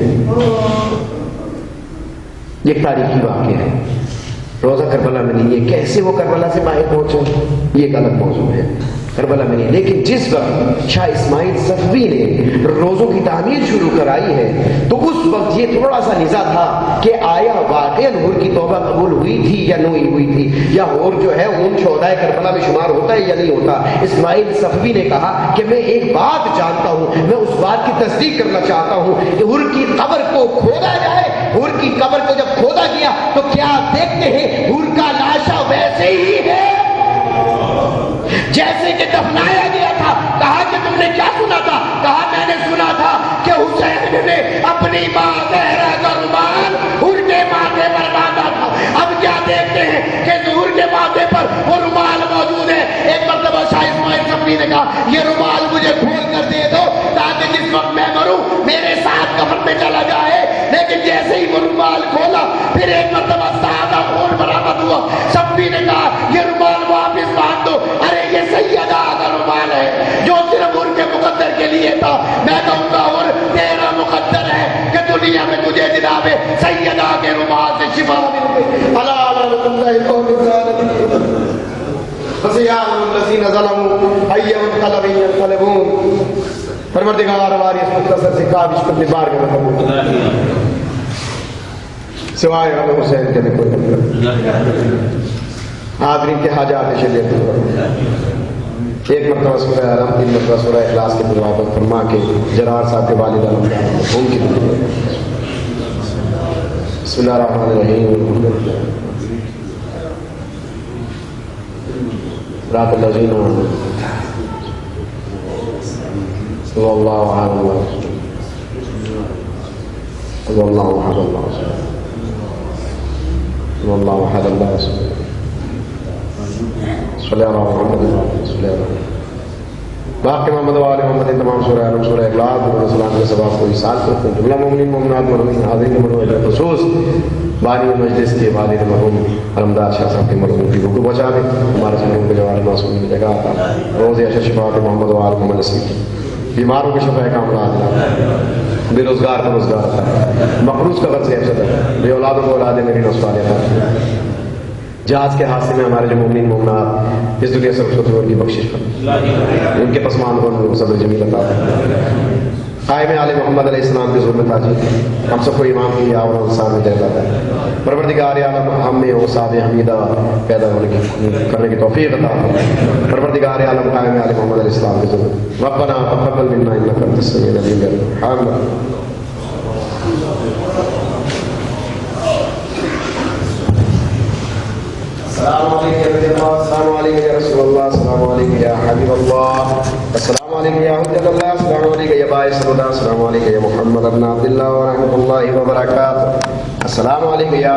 یہ ایک تاریخی واقعہ ہے، روزہ کربلا میں نہیں ہے. کیسے وہ کربلا سے باہر پہنچے یہ ایک الگ موضوع ہے، کربلا میں نہیں. لیکن جس وقت شاہ اسماعیل صفوی نے روزوں کی تعمیر شروع کرائی ہے تو اس وقت یہ تھوڑا سا نزاع تھا کہ آیا واقعا حر کی توبہ قبول ہوئی تھی یا نہیں ہوئی تھی، یا حر جو ہے ان شہدائے کربلا میں شمار ہوتا ہے یا نہیں ہوتا. اسماعیل صفوی نے کہا کہ میں ایک بات جانتا ہوں، میں اس بات کی تصدیق کرنا چاہتا ہوں کہ حر کی قبر کو کھودا جائے. حر کی قبر کو جب کھودا گیا تو کیا دیکھتے ہیں حر کا لاشا ویسے ہی ہے جیسے کہ دفنایا گیا تھا. کہا کہ تم نے کیا سنا تھا؟ کہا میں نے سنا تھا کہ حسین نے اپنی ماں زہرا کا رومال حر کے ماتھے پر باندھا تھا. اب کیا دیکھتے ہیں کہ حر کے ماتھے پر وہ رومال موجود ہے. ایک مرتبہ شاہ اسماعیل صفوی نے کہا یہ رومال مجھے کھول کر دے دو تاکہ جس وقت میں مروں میرے ساتھ کفن میں چلا جائے. لیکن جیسے ہی وہ رومال کھولا پھر ایک مرتبہ سادہ خون برآمد ہوا. صفوی نے کہا یہ رومال واپس باندھ دو. ارے یہ سیدہ کا رومال ہے جو صرف حر کے مقدر کے لیے تھا. میں کہوں گا حر تیرا مقدر ہے کہ دنیا میں تجھے جناب سیدہ کے رومال سے شفا مل گئی. الا لعنۃ اللہ قوم الظالمین فسيعلم الذين ظلموا أي منقلب ينقلبون. پروردگار ہماری اس مختصر سی کاوش کو اپنی بارگاہ میں قبول کر سوائے غم حسین کے کوئی حاضرین کے حاجات شریعت ایک مرتبہ سورہ علم، 3 مرتبہ سورہ اخلاص کی تلاوت فرما کے جرار صاحب کے والد مرحوم کی بسم اللہ الرحمن الرحیم. رات الذین صلی اللہ علیہ وسلم صلی اللہ علیہ وسلم صلی اللہ علیہ وسلم صلی اللہ علیہ وسلم. باقی محمد و آل محمد تمام سورہ علم، سورہ اخلاص اور اسلام کے ثواب کو ایصال کرتے ہیں. جملہ مومنین مومنات مرحومین حاضرین مرحوم خصوص بانی مجلس کے والد مرحوم علمدار شاہ صاحب کے مرحوم کی روح کو بچا دے. ہمارے سنوں کے جوار معصوم کی جگہ عطا. روز اشر شفاعت محمد و آل محمد نصیب. بیماروں کے شفا کاملات عطا. بے روزگار کو روزگار عطا. مقروض کا قرض حفظ عطا. بے اولادوں کو اولاد میری نصفال عطا. جہاز کے حادثے میں ہمارے جو مومنین مومنات اس دنیا سے رخصت ہوئے ان کی بخشش کر، ان کے پسماندوں کو صبر جمیل عطا فرما. قائم آل محمد علیہ السلام کے ظلم تاجی ہم سب کو امام کی اور انسان میں جہد آتا ہے. پروردگار عالم ہم میں وہ صاحب حمیدہ پیدا کرنے کی توفیق عطا فرما. پروردگار عالم قائم آل محمد علیہ السلام کے ظلم ربنا تقبل منا انک انت السمیع العلیم. آمین. السلام علیکم السلام علیکم یا رسول اللہ، السلام علیکم یا حبیب اللہ، السلام علیکم یا حجت اللہ، السلام علیکم یا باعث الہدی، السلام علیکم یا محمد ابن عبد اللہ ورحمۃ اللہ وبرکاتہ، السلام علیکم یا